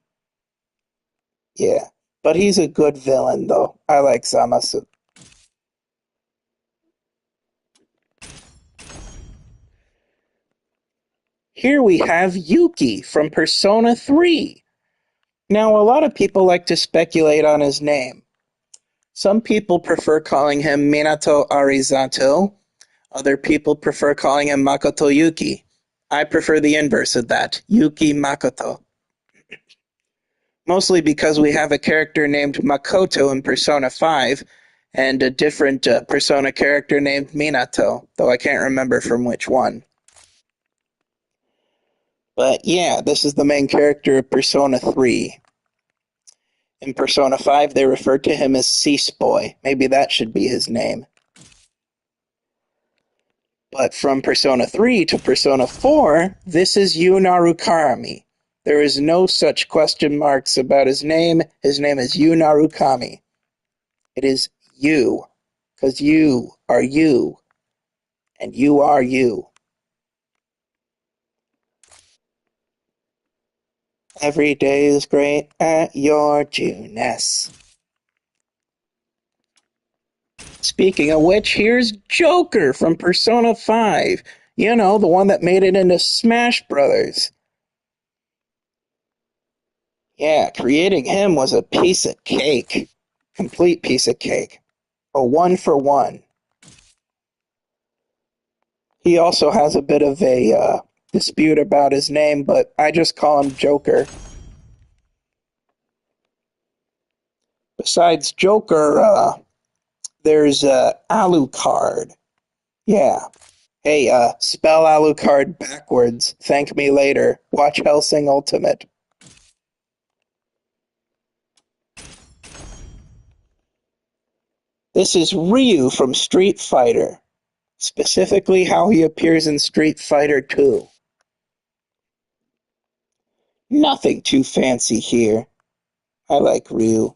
Speaker 1: Yeah. But he's a good villain, though. I like Zamasu. Here we have Yuki from Persona 3. Now, a lot of people like to speculate on his name. Some people prefer calling him Minato Arizato. Other people prefer calling him Makoto Yuki. I prefer the inverse of that, Yuki Makoto. Mostly because we have a character named Makoto in Persona 5 and a different Persona character named Minato, though I can't remember from which one. But yeah, this is the main character of Persona 3. In Persona 5, they referred to him as Cease Boy. Maybe that should be his name. But from Persona 3 to Persona 4, this is Yu Narukami. There is no such question marks about his name. His name is Yu Narukami. It is you, because you are you, and you are you. Every day is great at your Juness. Speaking of which, here's Joker from Persona 5. You know, the one that made it into Smash Brothers. Yeah, creating him was a piece of cake. Complete piece of cake. A 1-for-1. He also has a bit of a dispute about his name, but I just call him Joker. Besides Joker, there's Alucard. Yeah. Hey, spell Alucard backwards. Thank me later. Watch Hellsing Ultimate. This is Ryu from Street Fighter. Specifically how he appears in Street Fighter 2. Nothing too fancy here. I like Ryu.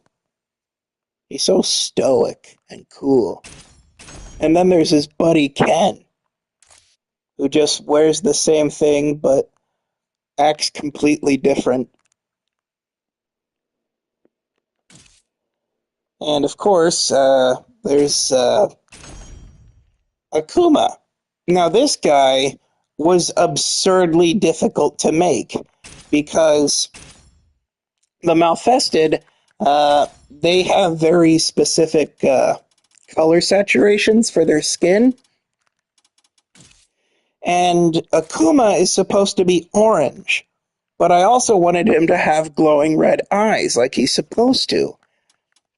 Speaker 1: He's so stoic and cool. And then there's his buddy Ken, who just wears the same thing but acts completely different. And of course, there's Akuma. Now, this guy was absurdly difficult to make because the Malfested, they have very specific color saturations for their skin. And Akuma is supposed to be orange, but I also wanted him to have glowing red eyes like he's supposed to.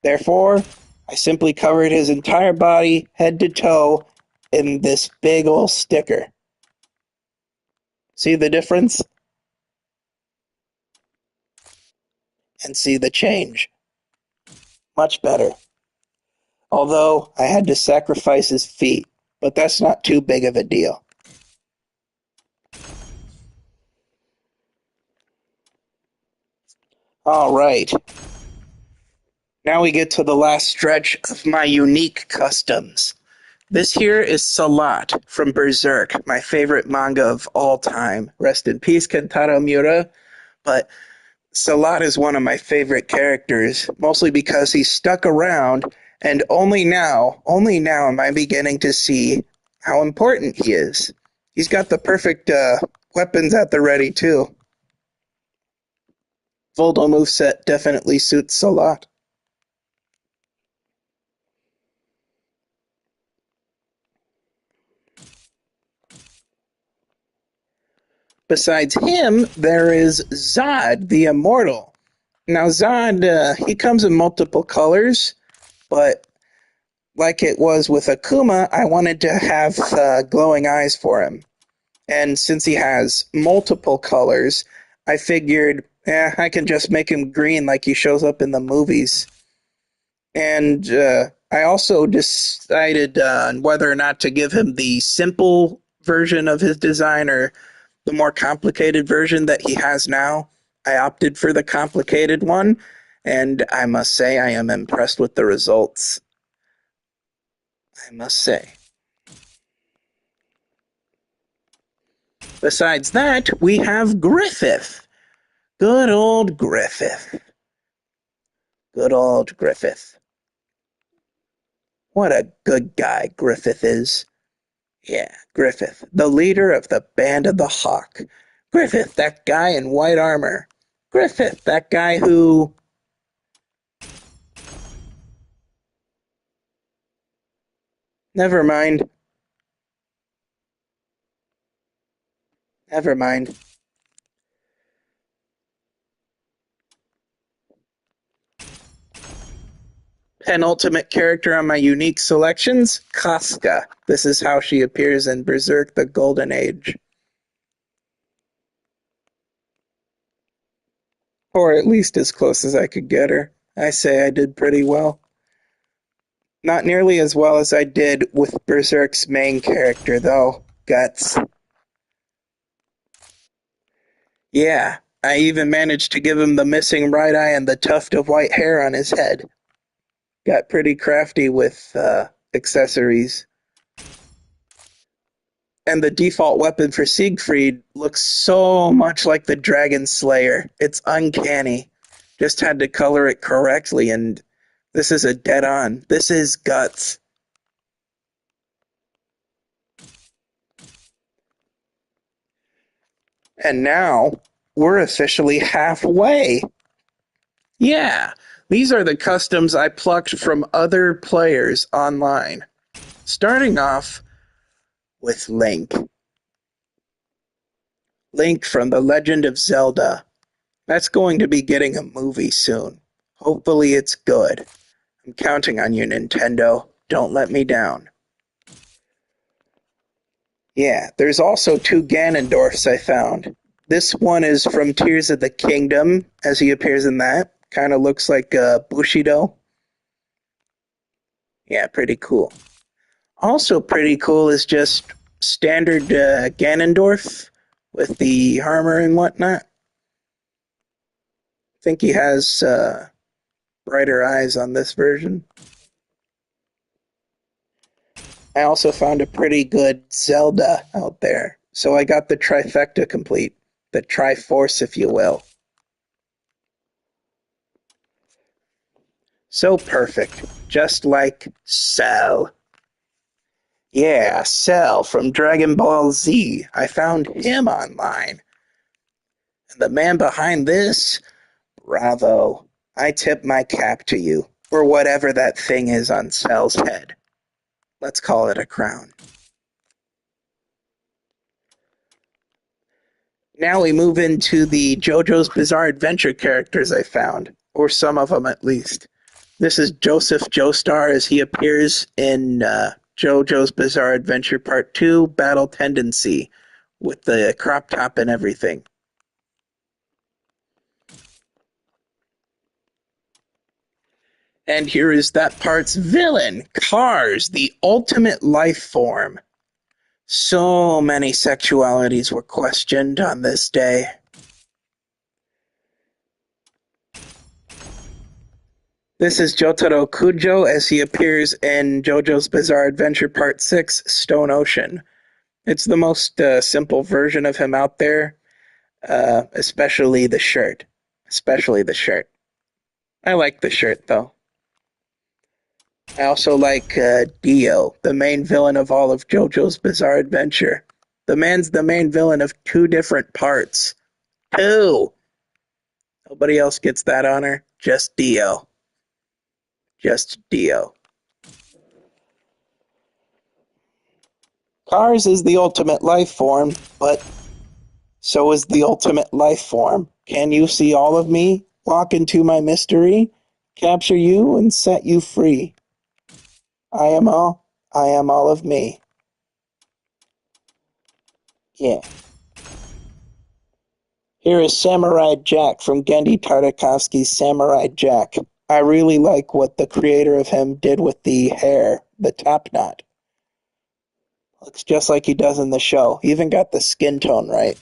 Speaker 1: Therefore, I simply covered his entire body, head to toe, in this big ol' sticker. See the difference? And see the change. Much better. Although, I had to sacrifice his feet, but that's not too big of a deal. Alright. Now we get to the last stretch of my unique customs. This here is Salat from Berserk, my favorite manga of all time. Rest in peace, Kentaro Miura. But Salat is one of my favorite characters, mostly because he's stuck around, and only now am I beginning to see how important he is. He's got the perfect weapons at the ready, too. Voldo moveset definitely suits Salat. Besides him, there is Zod, the Immortal. Now, Zod, he comes in multiple colors, but like it was with Akuma, I wanted to have glowing eyes for him. And since he has multiple colors, I figured, I can just make him green like he shows up in the movies. And I also decided on whether or not to give him the simple version of his design or the more complicated version that he has now. I opted for the complicated one, and I must say I am impressed with the results. I must say. Besides that, we have Griffith. Good old Griffith. Good old Griffith. What a good guy Griffith is. Yeah, Griffith, the leader of the Band of the Hawk. Griffith, that guy in white armor. Griffith, that guy who... Never mind. Never mind. Penultimate character on my unique selections, Casca. This is how she appears in Berserk: The Golden Age. Or at least as close as I could get her. I say I did pretty well. Not nearly as well as I did with Berserk's main character, though. Guts. Yeah, I even managed to give him the missing right eye and the tuft of white hair on his head. Got pretty crafty with accessories. And the default weapon for Siegfried looks so much like the Dragon Slayer. It's uncanny. Just had to color it correctly, and this is a dead on. This is Guts. And now we're officially halfway. Yeah, these are the customs I plucked from other players online. Starting off with Link. Link from The Legend of Zelda. That's going to be getting a movie soon. Hopefully it's good. I'm counting on you, Nintendo. Don't let me down. Yeah, there's also two Ganondorfs I found. This one is from Tears of the Kingdom, as he appears in that. Kind of looks like Bushido. Yeah, pretty cool. Also pretty cool is just standard Ganondorf with the armor and whatnot. I think he has brighter eyes on this version. I also found a pretty good Zelda out there, so I got the trifecta complete. The Triforce, if you will. So perfect, just like Cell. Yeah, Cell from Dragon Ball Z. I found him online. And the man behind this, bravo. I tip my cap to you, or whatever that thing is on Cell's head. Let's call it a crown. Now we move into the JoJo's Bizarre Adventure characters I found, or some of them at least. This is Joseph Joestar as he appears in JoJo's Bizarre Adventure Part 2, Battle Tendency, with the crop top and everything. And here is that part's villain, Cars, the ultimate life form. So many sexualities were questioned on this day. This is Jotaro Kujo as he appears in JoJo's Bizarre Adventure Part 6, Stone Ocean. It's the most simple version of him out there, especially the shirt. Especially the shirt. I like the shirt, though. I also like Dio, the main villain of all of JoJo's Bizarre Adventure. The man's the main villain of two different parts. Two! Nobody else gets that honor. Just Dio. Just Dio. Cars is the ultimate life form, but so is the ultimate life form. Can you see all of me? Walk into my mystery, capture you, and set you free. I am all of me. Yeah. Here is Samurai Jack from Gendy Tartakovsky's Samurai Jack. I really like what the creator of him did with the hair, the top knot. Looks just like he does in the show. He even got the skin tone right.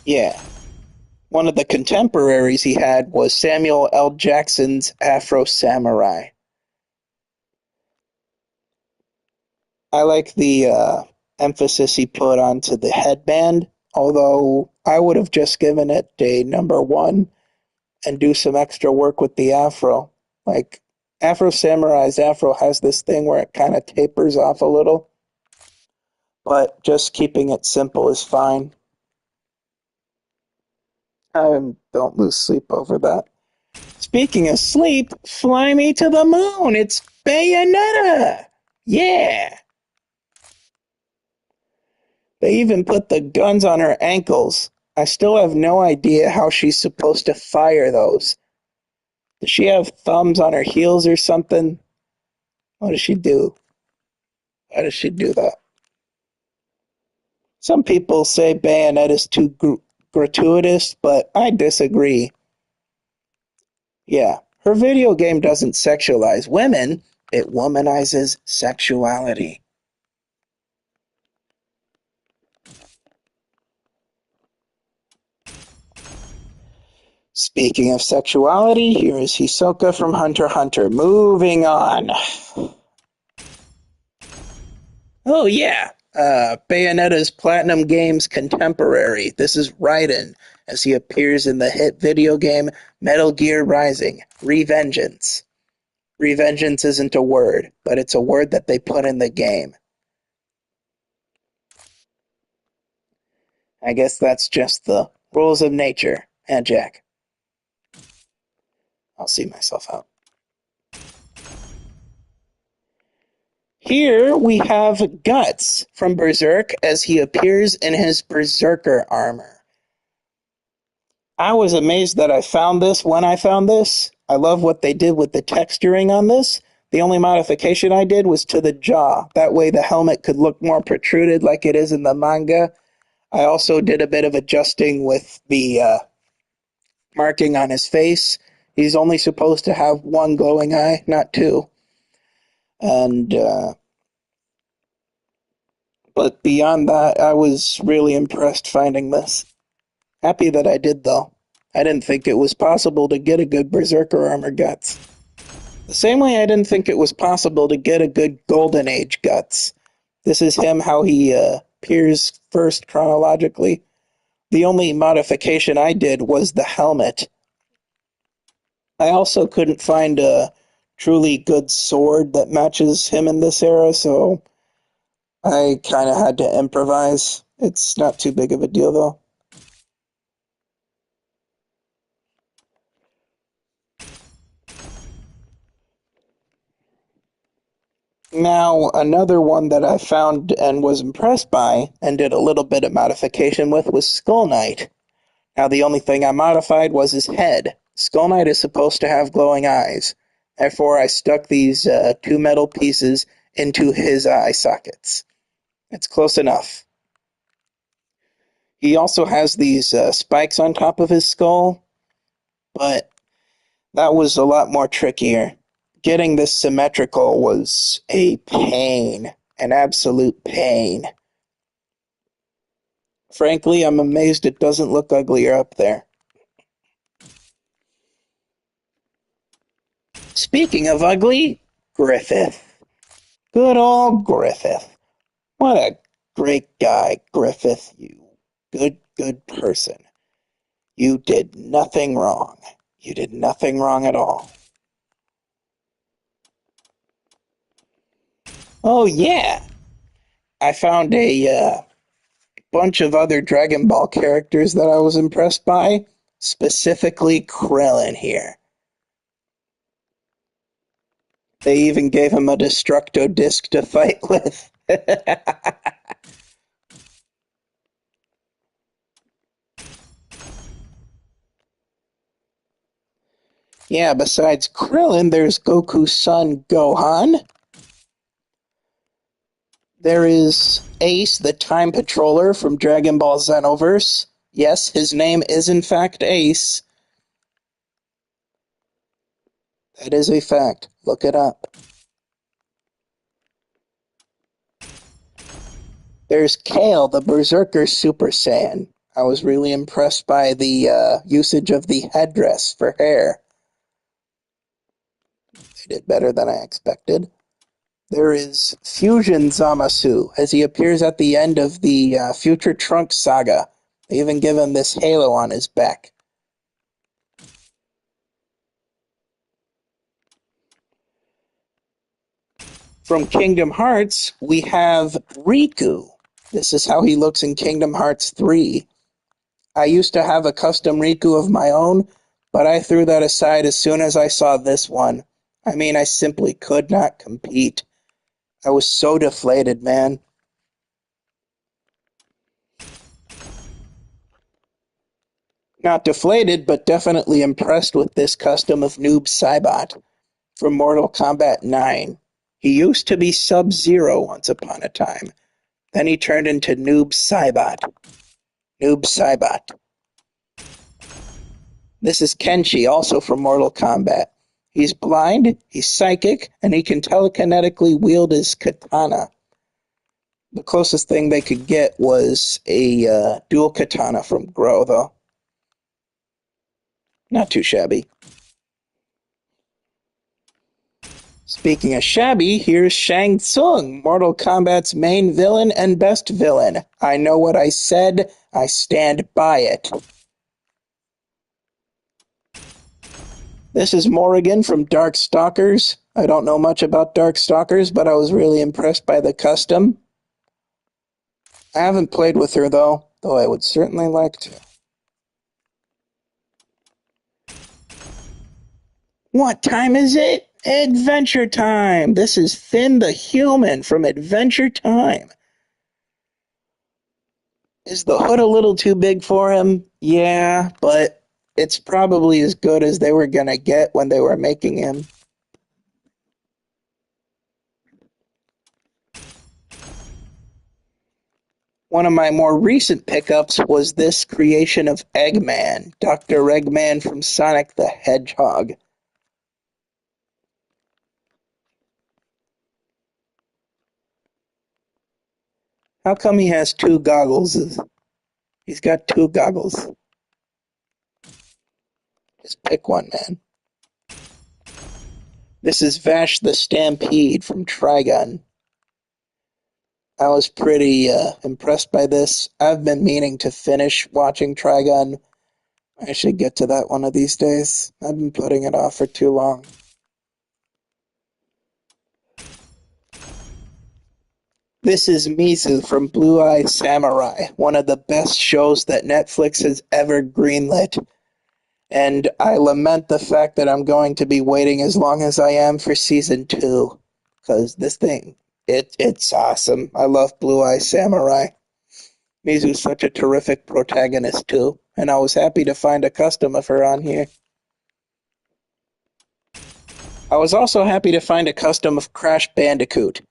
Speaker 1: Yeah. One of the contemporaries he had was Samuel L. Jackson's Afro Samurai. I like the emphasis he put onto the headband, although I would have just given it a number one and do some extra work with the afro. Like, Afro Samurai's afro has this thing where it kind of tapers off a little, but just keeping it simple is fine. Don't lose sleep over that. Speaking of sleep, fly me to the moon. It's Bayonetta. Yeah. They even put the guns on her ankles. I still have no idea how she's supposed to fire those. Does she have thumbs on her heels or something? What does she do? How does she do that? Some people say Bayonetta's too gratuitous, but I disagree. Yeah, her video game doesn't sexualize women, it womanizes sexuality. Speaking of sexuality, here is Hisoka from Hunter x Hunter. Moving on. Oh, yeah. Bayonetta's Platinum Games contemporary. This is Raiden, as he appears in the hit video game Metal Gear Rising: Revengeance. Revengeance isn't a word, but it's a word that they put in the game. I guess that's just the rules of nature. And Jack, I'll see myself out. Here we have Guts from Berserk as he appears in his Berserker armor. I was amazed that I found this when I found this. I love what they did with the texturing on this. The only modification I did was to the jaw. That way the helmet could look more protruded like it is in the manga. I also did a bit of adjusting with the marking on his face. He's only supposed to have one glowing eye, not two. And but beyond that, I was really impressed finding this. Happy that I did, though. I didn't think it was possible to get a good Berserker armor Guts. The same way I didn't think it was possible to get a good Golden Age Guts. This is him how he appears first chronologically. The only modification I did was the helmet. I also couldn't find a truly good sword that matches him in this era, so I kind of had to improvise. It's not too big of a deal, though. Now, another one that I found and was impressed by and did a little bit of modification with was Skull Knight. Now, the only thing I modified was his head. Skull Knight is supposed to have glowing eyes. Therefore, I stuck these two metal pieces into his eye sockets. It's close enough. He also has these spikes on top of his skull, but that was a lot more trickier. Getting this symmetrical was a pain, an absolute pain. Frankly, I'm amazed it doesn't look uglier up there. Speaking of ugly, Griffith. Good old Griffith. What a great guy, Griffith. You good person. You did nothing wrong. You did nothing wrong at all. Oh, yeah. I found a bunch of other Dragon Ball characters that I was impressed by, specifically Krillin here. They even gave him a Destructo Disc to fight with. Yeah, besides Krillin, there's Goku's son Gohan. There is Ace, the Time Patroller from Dragon Ball Xenoverse. Yes, his name is in fact Ace. That is a fact. Look it up. There's Kale, the Berserker Super Saiyan. I was really impressed by the usage of the headdress for hair. They did better than I expected. There is Fusion Zamasu, as he appears at the end of the Future Trunks saga. They even give him this halo on his back. From Kingdom Hearts, we have Riku. This is how he looks in Kingdom Hearts 3. I used to have a custom Riku of my own, but I threw that aside as soon as I saw this one. I mean, I simply could not compete. I was so deflated, man. Not deflated, but definitely impressed with this custom of Noob Saibot from Mortal Kombat 9. He used to be Sub-Zero once upon a time. Then he turned into Noob Saibot. Noob Saibot. This is Kenshi, also from Mortal Kombat. He's blind, he's psychic, and he can telekinetically wield his katana. The closest thing they could get was a dual katana from Grow, though. Not too shabby. Speaking of shabby, here's Shang Tsung, Mortal Kombat's main villain and best villain. I know what I said, I stand by it. This is Morrigan from Darkstalkers. I don't know much about Darkstalkers, but I was really impressed by the custom. I haven't played with her, though I would certainly like to. What time is it? Adventure Time! This is Finn the Human from Adventure Time. Is the hood a little too big for him? Yeah, but it's probably as good as they were gonna get when they were making him. One of my more recent pickups was this creation of Eggman, Dr. Eggman from Sonic the Hedgehog. How come he has two goggles? He's got two goggles. Just pick one, man. This is Vash the Stampede from Trigun. I was pretty impressed by this. I've been meaning to finish watching Trigun. I should get to that one of these days. I've been putting it off for too long. This is Mizu from Blue Eye Samurai, one of the best shows that Netflix has ever greenlit. And I lament the fact that I'm going to be waiting as long as I am for season 2. Because this thing, it's awesome. I love Blue Eye Samurai. Mizu's such a terrific protagonist, too. And I was happy to find a custom of her on here. I was also happy to find a custom of Crash Bandicoot.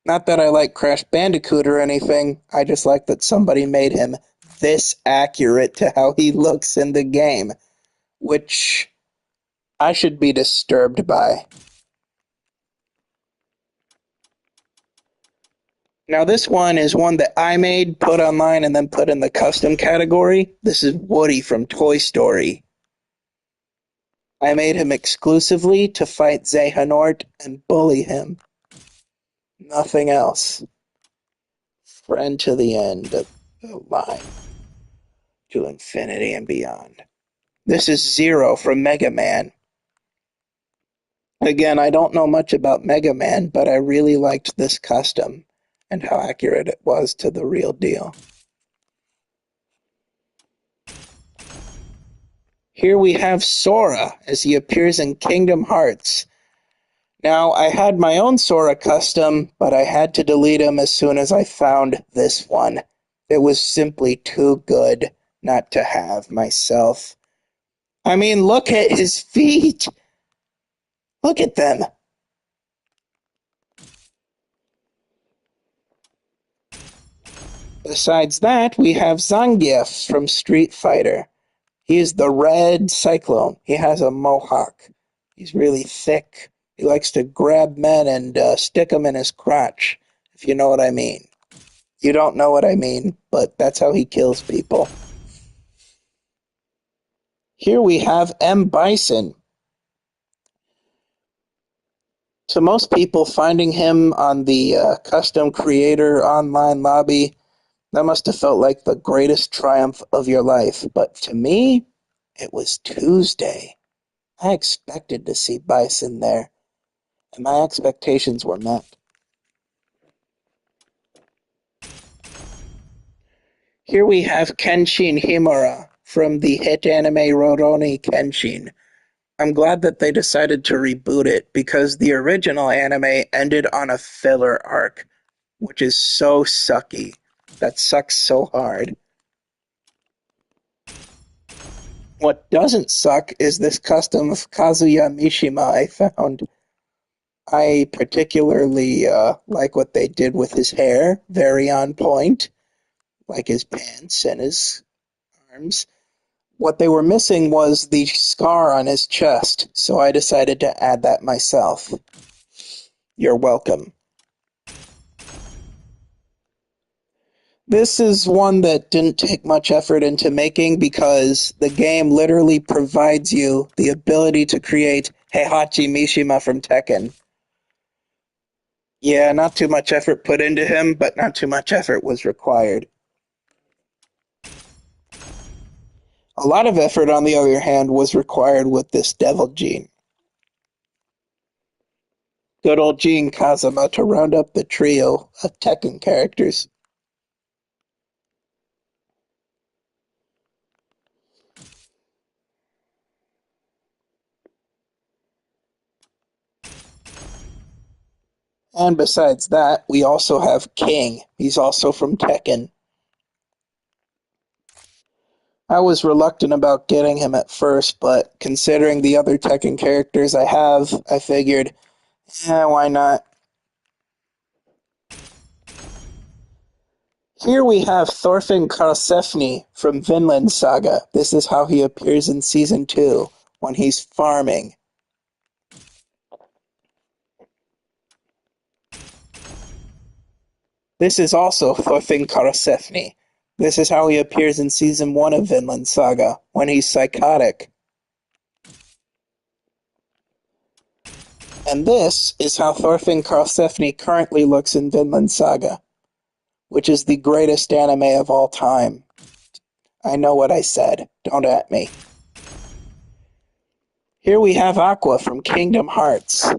Speaker 1: Not that I like Crash Bandicoot or anything, I just like that somebody made him this accurate to how he looks in the game, which I should be disturbed by. Now this one is one that I made, put online, and then put in the custom category. This is Woody from Toy Story. I made him exclusively to fight Xehanort and bully him. Nothing else. Friend to the end of the line. To infinity and beyond. This is Zero from Mega Man. Again, I don't know much about Mega Man, but I really liked this custom and how accurate it was to the real deal. Here we have Sora as he appears in Kingdom Hearts. Now, I had my own Sora custom, but I had to delete him as soon as I found this one. It was simply too good not to have myself. I mean, look at his feet! Look at them! Besides that, we have Zangief from Street Fighter. He is the Red Cyclone. He has a mohawk. He's really thick. He likes to grab men and stick them in his crotch, if you know what I mean. You don't know what I mean, but that's how he kills people. Here we have M. Bison. To most people, finding him on the custom creator online lobby, that must have felt like the greatest triumph of your life. But to me, it was Tuesday. I expected to see Bison there, and my expectations were met. Here we have Kenshin Himura from the hit anime Rurouni Kenshin. I'm glad that they decided to reboot it because the original anime ended on a filler arc, which is so sucky. That sucks so hard. What doesn't suck is this custom of Kazuya Mishima I found. I particularly like what they did with his hair, very on point, like his pants and his arms. What they were missing was the scar on his chest, so I decided to add that myself. You're welcome. This is one that didn't take much effort into making because the game literally provides you the ability to create Heihachi Mishima from Tekken. Yeah, not too much effort put into him, but not too much effort was required. A lot of effort, on the other hand, was required with this Devil Gene. Good old Gene Kazama to round up the trio of Tekken characters. And besides that, we also have King. He's also from Tekken. I was reluctant about getting him at first, but considering the other Tekken characters I have, I figured, why not? Here we have Thorfinn Karlsefni from Vinland Saga. This is how he appears in Season 2, when he's farming. This is also Thorfinn Karlsefni. This is how he appears in Season 1 of Vinland Saga, when he's psychotic. And this is how Thorfinn Karlsefni currently looks in Vinland Saga, which is the greatest anime of all time. I know what I said. Don't at me. Here we have Aqua from Kingdom Hearts.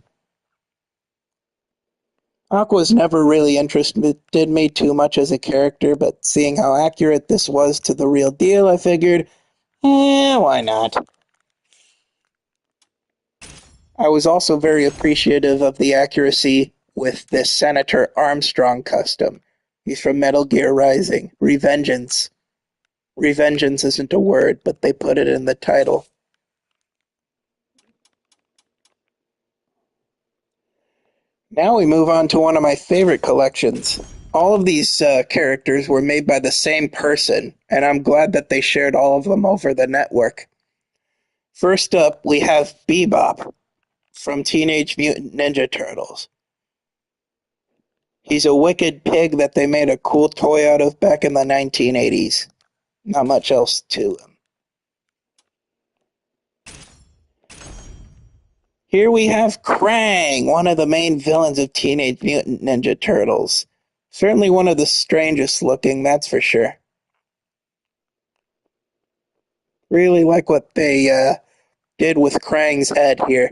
Speaker 1: Aqua's never really interested me too much as a character, but seeing how accurate this was to the real deal, I figured, why not? I was also very appreciative of the accuracy with this Senator Armstrong custom. He's from Metal Gear Rising. Revengeance. Revengeance isn't a word, but they put it in the title. Now we move on to one of my favorite collections. All of these characters were made by the same person, and I'm glad that they shared all of them over the network. First up, we have Bebop from Teenage Mutant Ninja Turtles. He's a wicked pig that they made a cool toy out of back in the 1980s. Not much else to him. Here we have Krang, one of the main villains of Teenage Mutant Ninja Turtles. Certainly one of the strangest looking, that's for sure. Really like what they did with Krang's head here.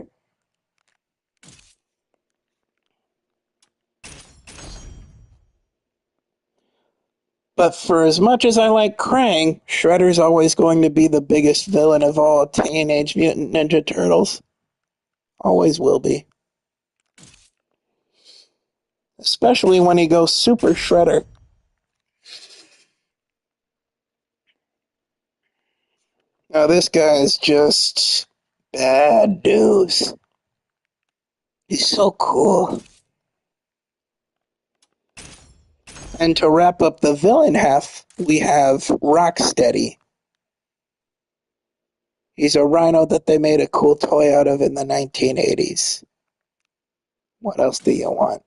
Speaker 1: But for as much as I like Krang, Shredder's always going to be the biggest villain of all Teenage Mutant Ninja Turtles. Always will be. Especially when he goes Super Shredder. Now this guy is just bad news. He's so cool. And to wrap up the villain half, we have Rocksteady. He's a rhino that they made a cool toy out of in the 1980s. What else do you want?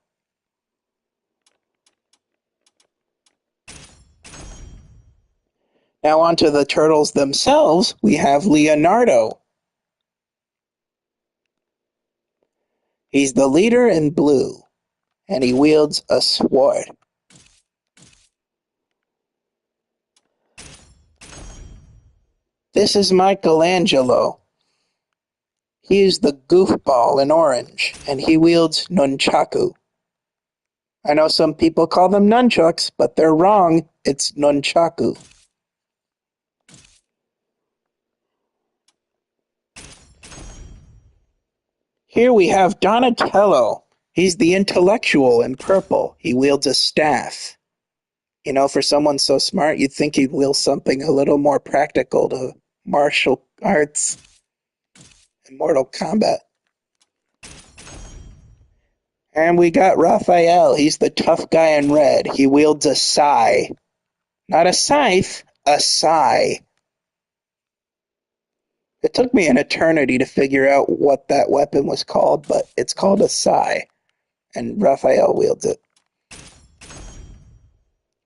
Speaker 1: Now onto the turtles themselves, we have Leonardo. He's the leader in blue, and he wields a sword. This is Michelangelo. He is the goofball in orange, and he wields nunchaku. I know some people call them nunchucks, but they're wrong. It's nunchaku. Here we have Donatello. He's the intellectual in purple. He wields a staff. You know, for someone so smart, you'd think he'd wield something a little more practical to martial arts and Mortal Kombat. And we got Raphael. He's the tough guy in red. He wields a sai. Not a scythe, a sai. It took me an eternity to figure out what that weapon was called, but it's called a sai, and Raphael wields it.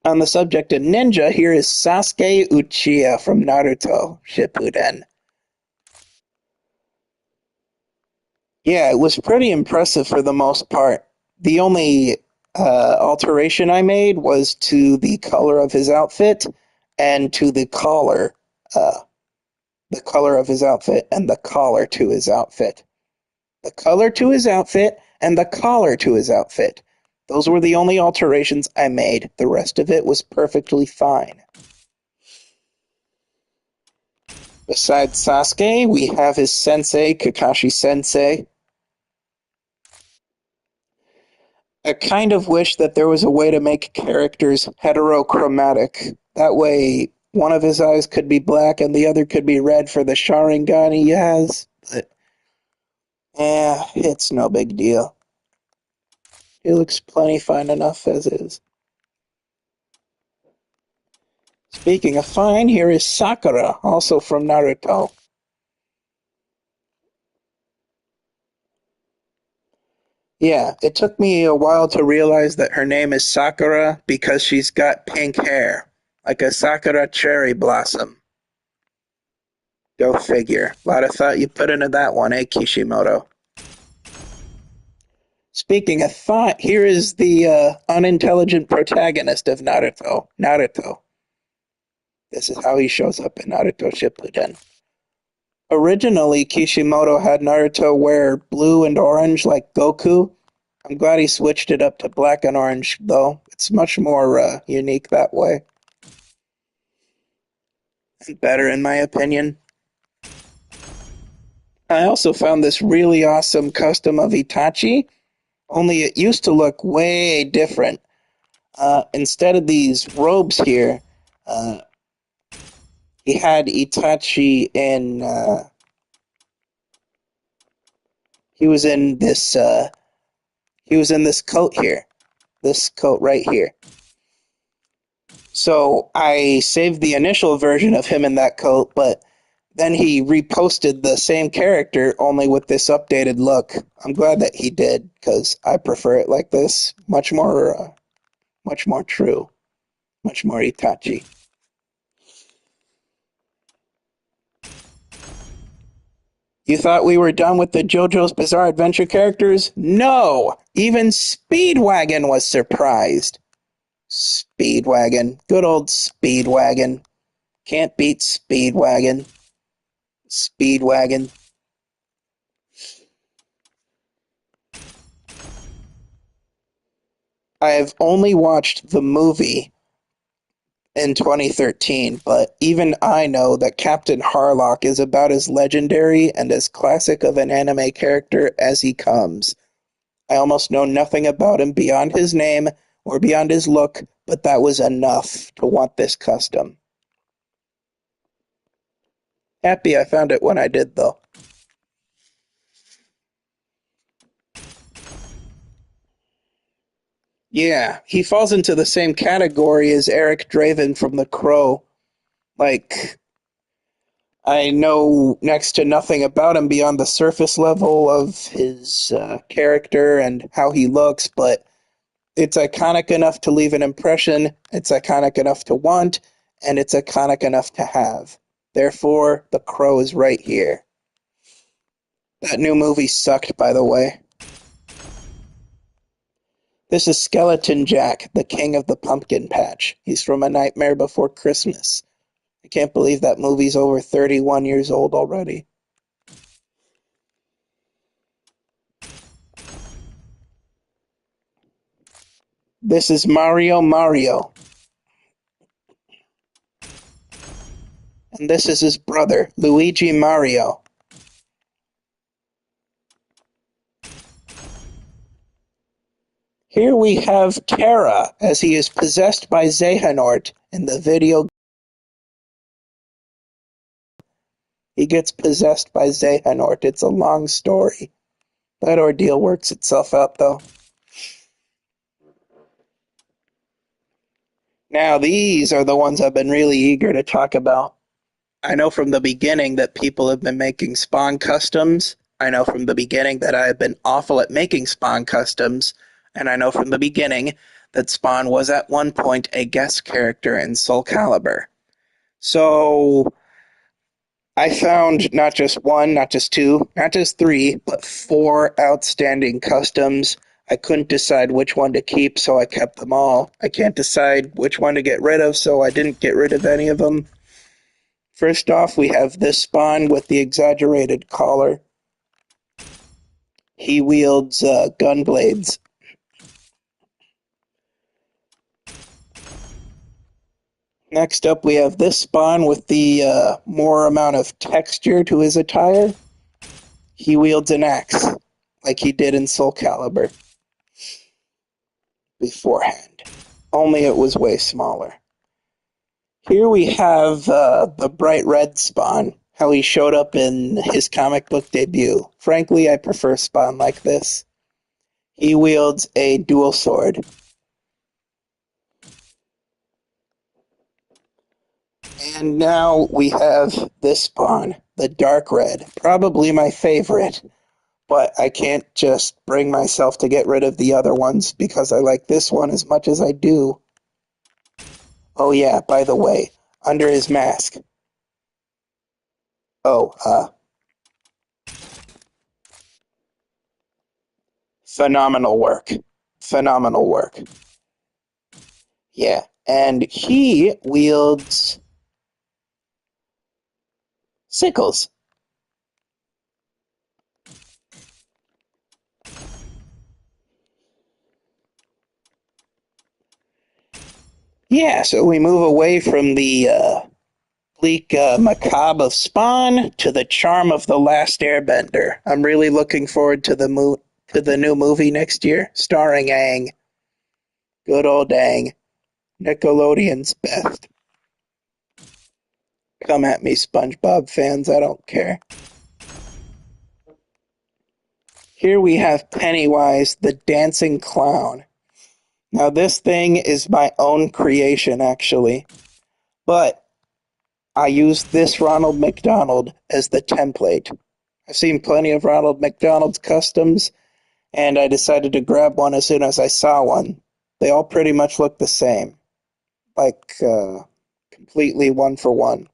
Speaker 1: On the subject of ninja, here is Sasuke Uchiha from Naruto Shippuden. Yeah, it was pretty impressive for the most part. The only alteration I made was to the color of his outfit and to uh, the color of his outfit and the collar to his outfit. The color to his outfit and the collar to his outfit. Those were the only alterations I made. The rest of it was perfectly fine. Besides Sasuke, we have his sensei, Kakashi Sensei. I kind of wish that there was a way to make characters heterochromatic. That way, one of his eyes could be black and the other could be red for the Sharingan he has. But, it's no big deal. He looks plenty fine enough as is. Speaking of fine, here is Sakura, also from Naruto. Yeah, it took me a while to realize that her name is Sakura because she's got pink hair, like a Sakura cherry blossom. Go figure. A lot of thought you put into that one, eh, Kishimoto? Speaking of thought, here is the unintelligent protagonist of Naruto, Naruto. This is how he shows up in Naruto Shippuden. Originally, Kishimoto had Naruto wear blue and orange like Goku. I'm glad he switched it up to black and orange, though. It's much more unique that way. And better, in my opinion. I also found this really awesome custom of Itachi, only it used to look way different. Instead of these robes here, uh, he had Itachi in. He was in this. He was in this coat here, this coat right here. So I saved the initial version of him in that coat, but then he reposted the same character only with this updated look. I'm glad that he did because I prefer it like this. Much more true, much more Itachi. You thought we were done with the JoJo's Bizarre Adventure characters? No! Even Speedwagon was surprised. Speedwagon. Good old Speedwagon. Can't beat Speedwagon. Speedwagon. I have only watched the movie in 2013, but even I know that Captain Harlock is about as legendary and as classic of an anime character as he comes. I almost know nothing about him beyond his name or beyond his look, but that was enough to want this custom. Happy I found it when I did, though. Yeah, he falls into the same category as Eric Draven from The Crow. Like, I know next to nothing about him beyond the surface level of his character and how he looks, but it's iconic enough to leave an impression, it's iconic enough to want, and it's iconic enough to have. Therefore, The Crow is right here. That new movie sucked, by the way. This is Skeleton Jack, the king of the pumpkin patch. He's from A Nightmare Before Christmas. I can't believe that movie's over 31 years old already. This is Mario, and this is his brother, Luigi Mario. Here we have Terra, as he is possessed by Xehanort in the video. He gets possessed by Xehanort. It's a long story. That ordeal works itself out, though. Now, these are the ones I've been really eager to talk about. I know from the beginning that people have been making Spawn customs. I know from the beginning that I have been awful at making Spawn customs. And I know from the beginning that Spawn was at one point a guest character in SOULCALIBUR. So I found not just one, not just two, not just three, but four outstanding customs. I couldn't decide which one to keep, so I kept them all. I can't decide which one to get rid of, so I didn't get rid of any of them. First off, we have this Spawn with the exaggerated collar. He wields gun blades. Next up, we have this Spawn with the more amount of texture to his attire. He wields an axe, like he did in SOULCALIBUR beforehand. Only it was way smaller. Here we have the bright red Spawn, how he showed up in his comic book debut. Frankly, I prefer Spawn like this. He wields a dual sword. And now we have this Spawn, the dark red, probably my favorite, but I can't just bring myself to get rid of the other ones because I like this one as much as I do. Oh yeah, by the way, under his mask. Oh, phenomenal work. Phenomenal work. Yeah, and he wields sickles. Yeah, so we move away from the bleak macabre of Spawn to the charm of The Last Airbender. I'm really looking forward to the new movie next year, starring Aang. Good old Aang. Nickelodeon's best. Come at me, SpongeBob fans, I don't care. Here we have Pennywise, the dancing clown. Now this thing is my own creation, actually, but I used this Ronald McDonald as the template. I've seen plenty of Ronald McDonald's customs, and I decided to grab one as soon as I saw one. They all pretty much look the same, like completely one for one.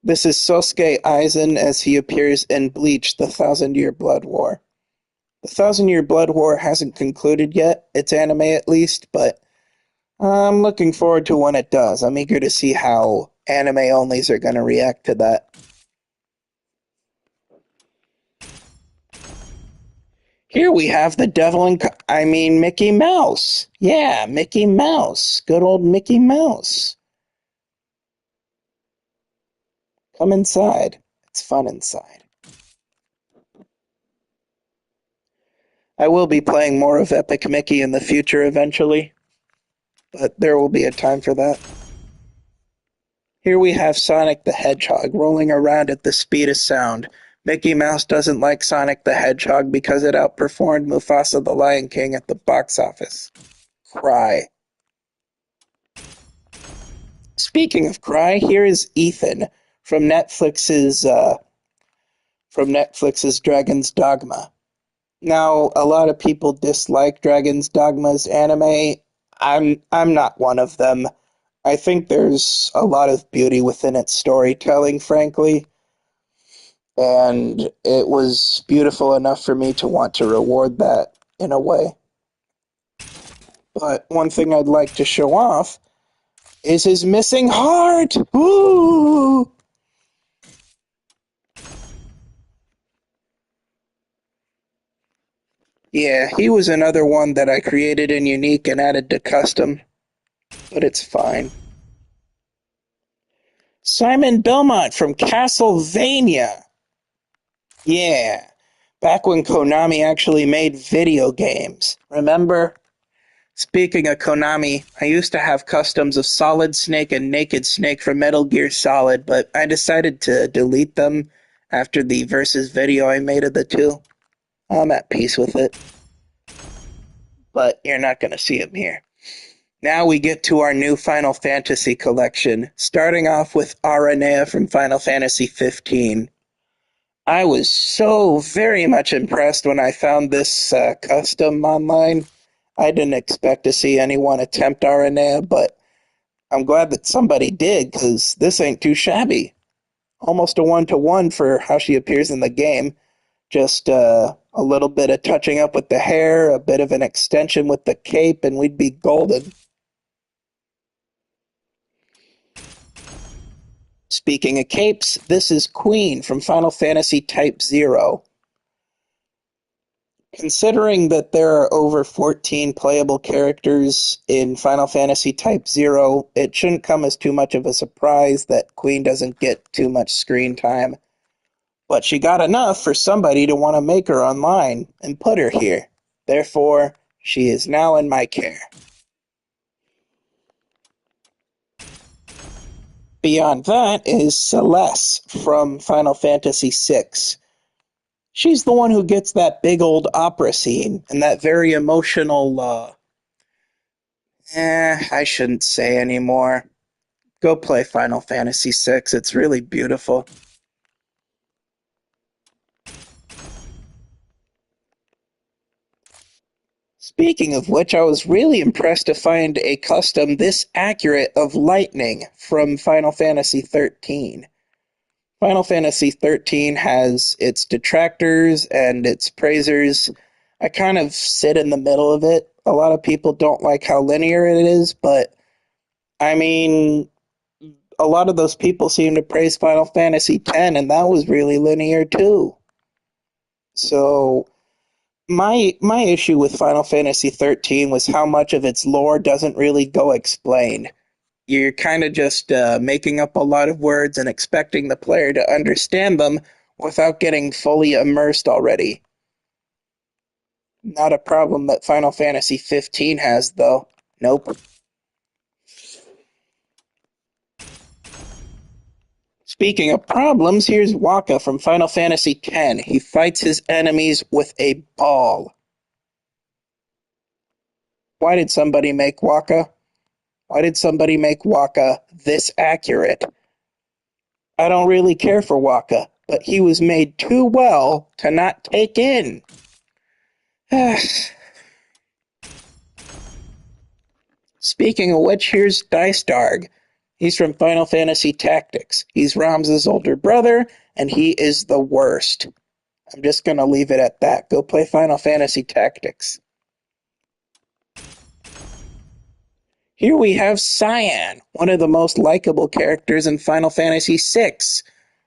Speaker 1: This is Sosuke Aizen as he appears in Bleach, the Thousand-Year Blood War. The Thousand-Year Blood War hasn't concluded yet, its anime at least, but I'm looking forward to when it does. I'm eager to see how anime-onlys are going to react to that. Here we have the devil and Mickey Mouse. Yeah, Mickey Mouse. Good old Mickey Mouse. Come inside. It's fun inside. I will be playing more of Epic Mickey in the future eventually, but there will be a time for that. Here we have Sonic the Hedgehog rolling around at the speed of sound. Mickey Mouse doesn't like Sonic the Hedgehog because it outperformed Mufasa the Lion King at the box office. Cry. Speaking of cry, here is Ethan from Netflix's Dragon's Dogma. Now, a lot of people dislike Dragon's Dogma's anime. I'm not one of them. I think there's a lot of beauty within its storytelling, frankly, and it was beautiful enough for me to want to reward that in a way. But one thing I'd like to show off is his missing heart. Ooh! Yeah, he was another one that I created in Unique and added to Custom, but it's fine. Simon Belmont from Castlevania. Yeah, back when Konami actually made video games. Remember? Speaking of Konami, I used to have customs of Solid Snake and Naked Snake from Metal Gear Solid, but I decided to delete them after the versus video I made of the two. I'm at peace with it. but you're not going to see him here. Now we get to our new Final Fantasy collection, starting off with Aranea from Final Fantasy 15. I was so very much impressed when I found this custom online. I didn't expect to see anyone attempt Aranea, but I'm glad that somebody did, because this ain't too shabby. Almost a one-to-one for how she appears in the game. Just a little bit of touching up with the hair, a bit of an extension with the cape, and we'd be golden. Speaking of capes, this is Queen from Final Fantasy Type 0. Considering that there are over 14 playable characters in Final Fantasy Type 0, it shouldn't come as too much of a surprise that Queen doesn't get too much screen time. But she got enough for somebody to want to make her online and put her here. Therefore, she is now in my care. Beyond that is Celeste from Final Fantasy VI. She's the one who gets that big old opera scene and that very emotional, I shouldn't say anymore. Go play Final Fantasy VI. It's really beautiful. Speaking of which, I was really impressed to find a custom this accurate of Lightning from Final Fantasy XIII. Final Fantasy XIII has its detractors and its praisers. I kind of sit in the middle of it. A lot of people don't like how linear it is, but I mean, a lot of those people seem to praise Final Fantasy X, and that was really linear too. So my issue with Final Fantasy XIII was how much of its lore doesn't really go explained. You're kind of just making up a lot of words and expecting the player to understand them without getting fully immersed already. Not a problem that Final Fantasy 15 has, though. Nope. Speaking of problems, here's Wakka from Final Fantasy X. He fights his enemies with a ball. Why did somebody make Wakka? Why did somebody make Wakka this accurate? I don't really care for Wakka, but he was made too well to not take in. Speaking of which, here's Darg. He's from Final Fantasy Tactics. He's Ramza's older brother, and he is the worst. I'm just going to leave it at that. Go play Final Fantasy Tactics. Here we have Cyan, one of the most likable characters in Final Fantasy VI.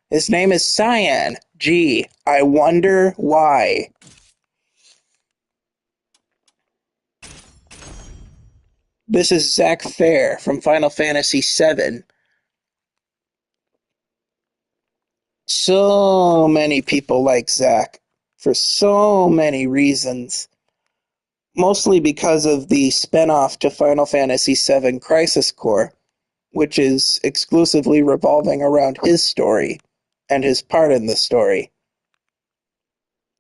Speaker 1: His name is Cyan. Gee, I wonder why. This is Zack Fair from Final Fantasy VII. So many people like Zack for so many reasons. Mostly because of the spin-off to Final Fantasy VII Crisis Core, which is exclusively revolving around his story and his part in the story.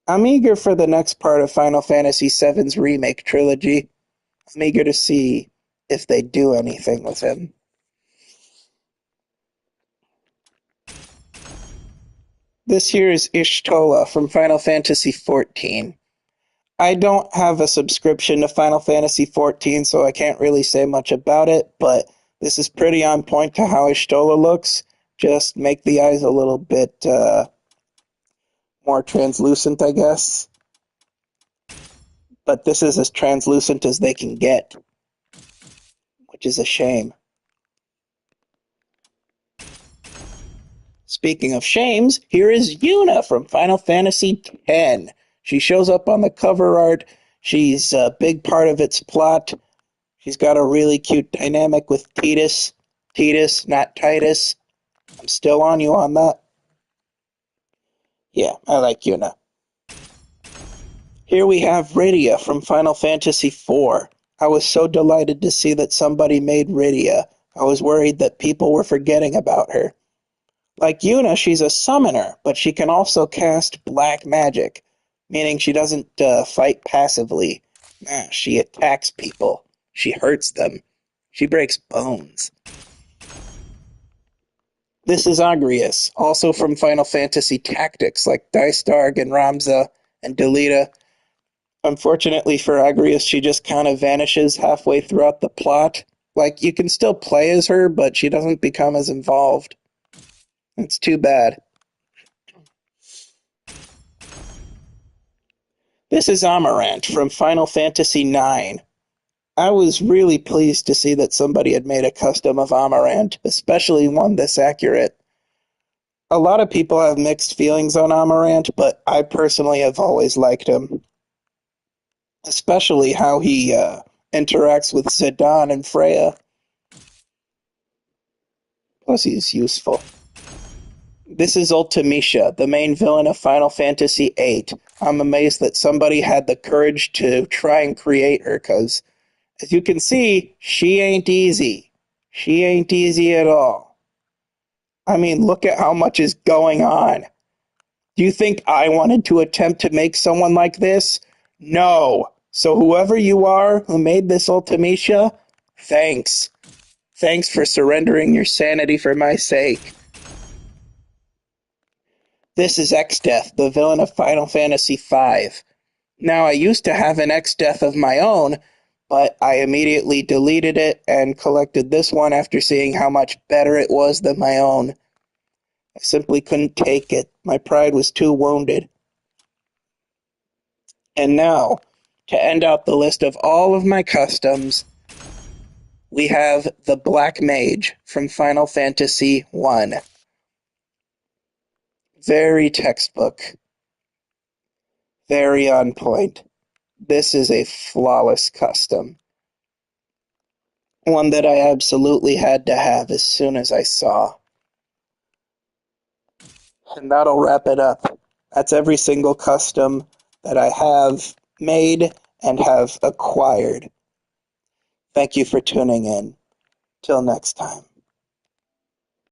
Speaker 1: I'm eager for the next part of Final Fantasy VII's remake trilogy. I'm eager to see if they do anything with him. This here is Ishtola from Final Fantasy XIV. I don't have a subscription to Final Fantasy XIV, so I can't really say much about it, but this is pretty on point to how Ishtola looks. Just make the eyes a little bit more translucent, I guess. But this is as translucent as they can get, which is a shame. Speaking of shames, here is Yuna from Final Fantasy X. She shows up on the cover art. She's a big part of its plot. She's got a really cute dynamic with Tidus. Tidus, not Titus. I'm still on you on that. Yeah, I like Yuna. Here we have Rydia from Final Fantasy IV. I was so delighted to see that somebody made Rydia. I was worried that people were forgetting about her. Like Yuna, she's a summoner, but she can also cast black magic, meaning she doesn't fight passively. She attacks people. She hurts them. She breaks bones. This is Agrius, also from Final Fantasy Tactics, like Dystarg and Ramza and Delita. Unfortunately for Agrius, she just kind of vanishes halfway throughout the plot. Like, you can still play as her, but she doesn't become as involved. It's too bad. This is Amarant from Final Fantasy IX. I was really pleased to see that somebody had made a custom of Amarant, especially one this accurate. A lot of people have mixed feelings on Amarant, but I personally have always liked him. Especially how he interacts with Zidane and Freya. Plus, he's useful. This is Ultimecia, the main villain of Final Fantasy VIII. I'm amazed that somebody had the courage to try and create her, because, as you can see, she ain't easy. She ain't easy at all. I mean, look at how much is going on. Do you think I wanted to attempt to make someone like this? No. So whoever you are who made this Ultimecia, thanks. Thanks for surrendering your sanity for my sake. This is Exdeath, the villain of Final Fantasy V. Now, I used to have an Exdeath of my own, but I immediately deleted it and collected this one after seeing how much better it was than my own. I simply couldn't take it. My pride was too wounded. And now, to end out the list of all of my customs, we have the Black Mage from Final Fantasy I. Very textbook. Very on point. This is a flawless custom. One that I absolutely had to have as soon as I saw. And that'll wrap it up. That's every single custom that I have made and have acquired. Thank you for tuning in. Till next time.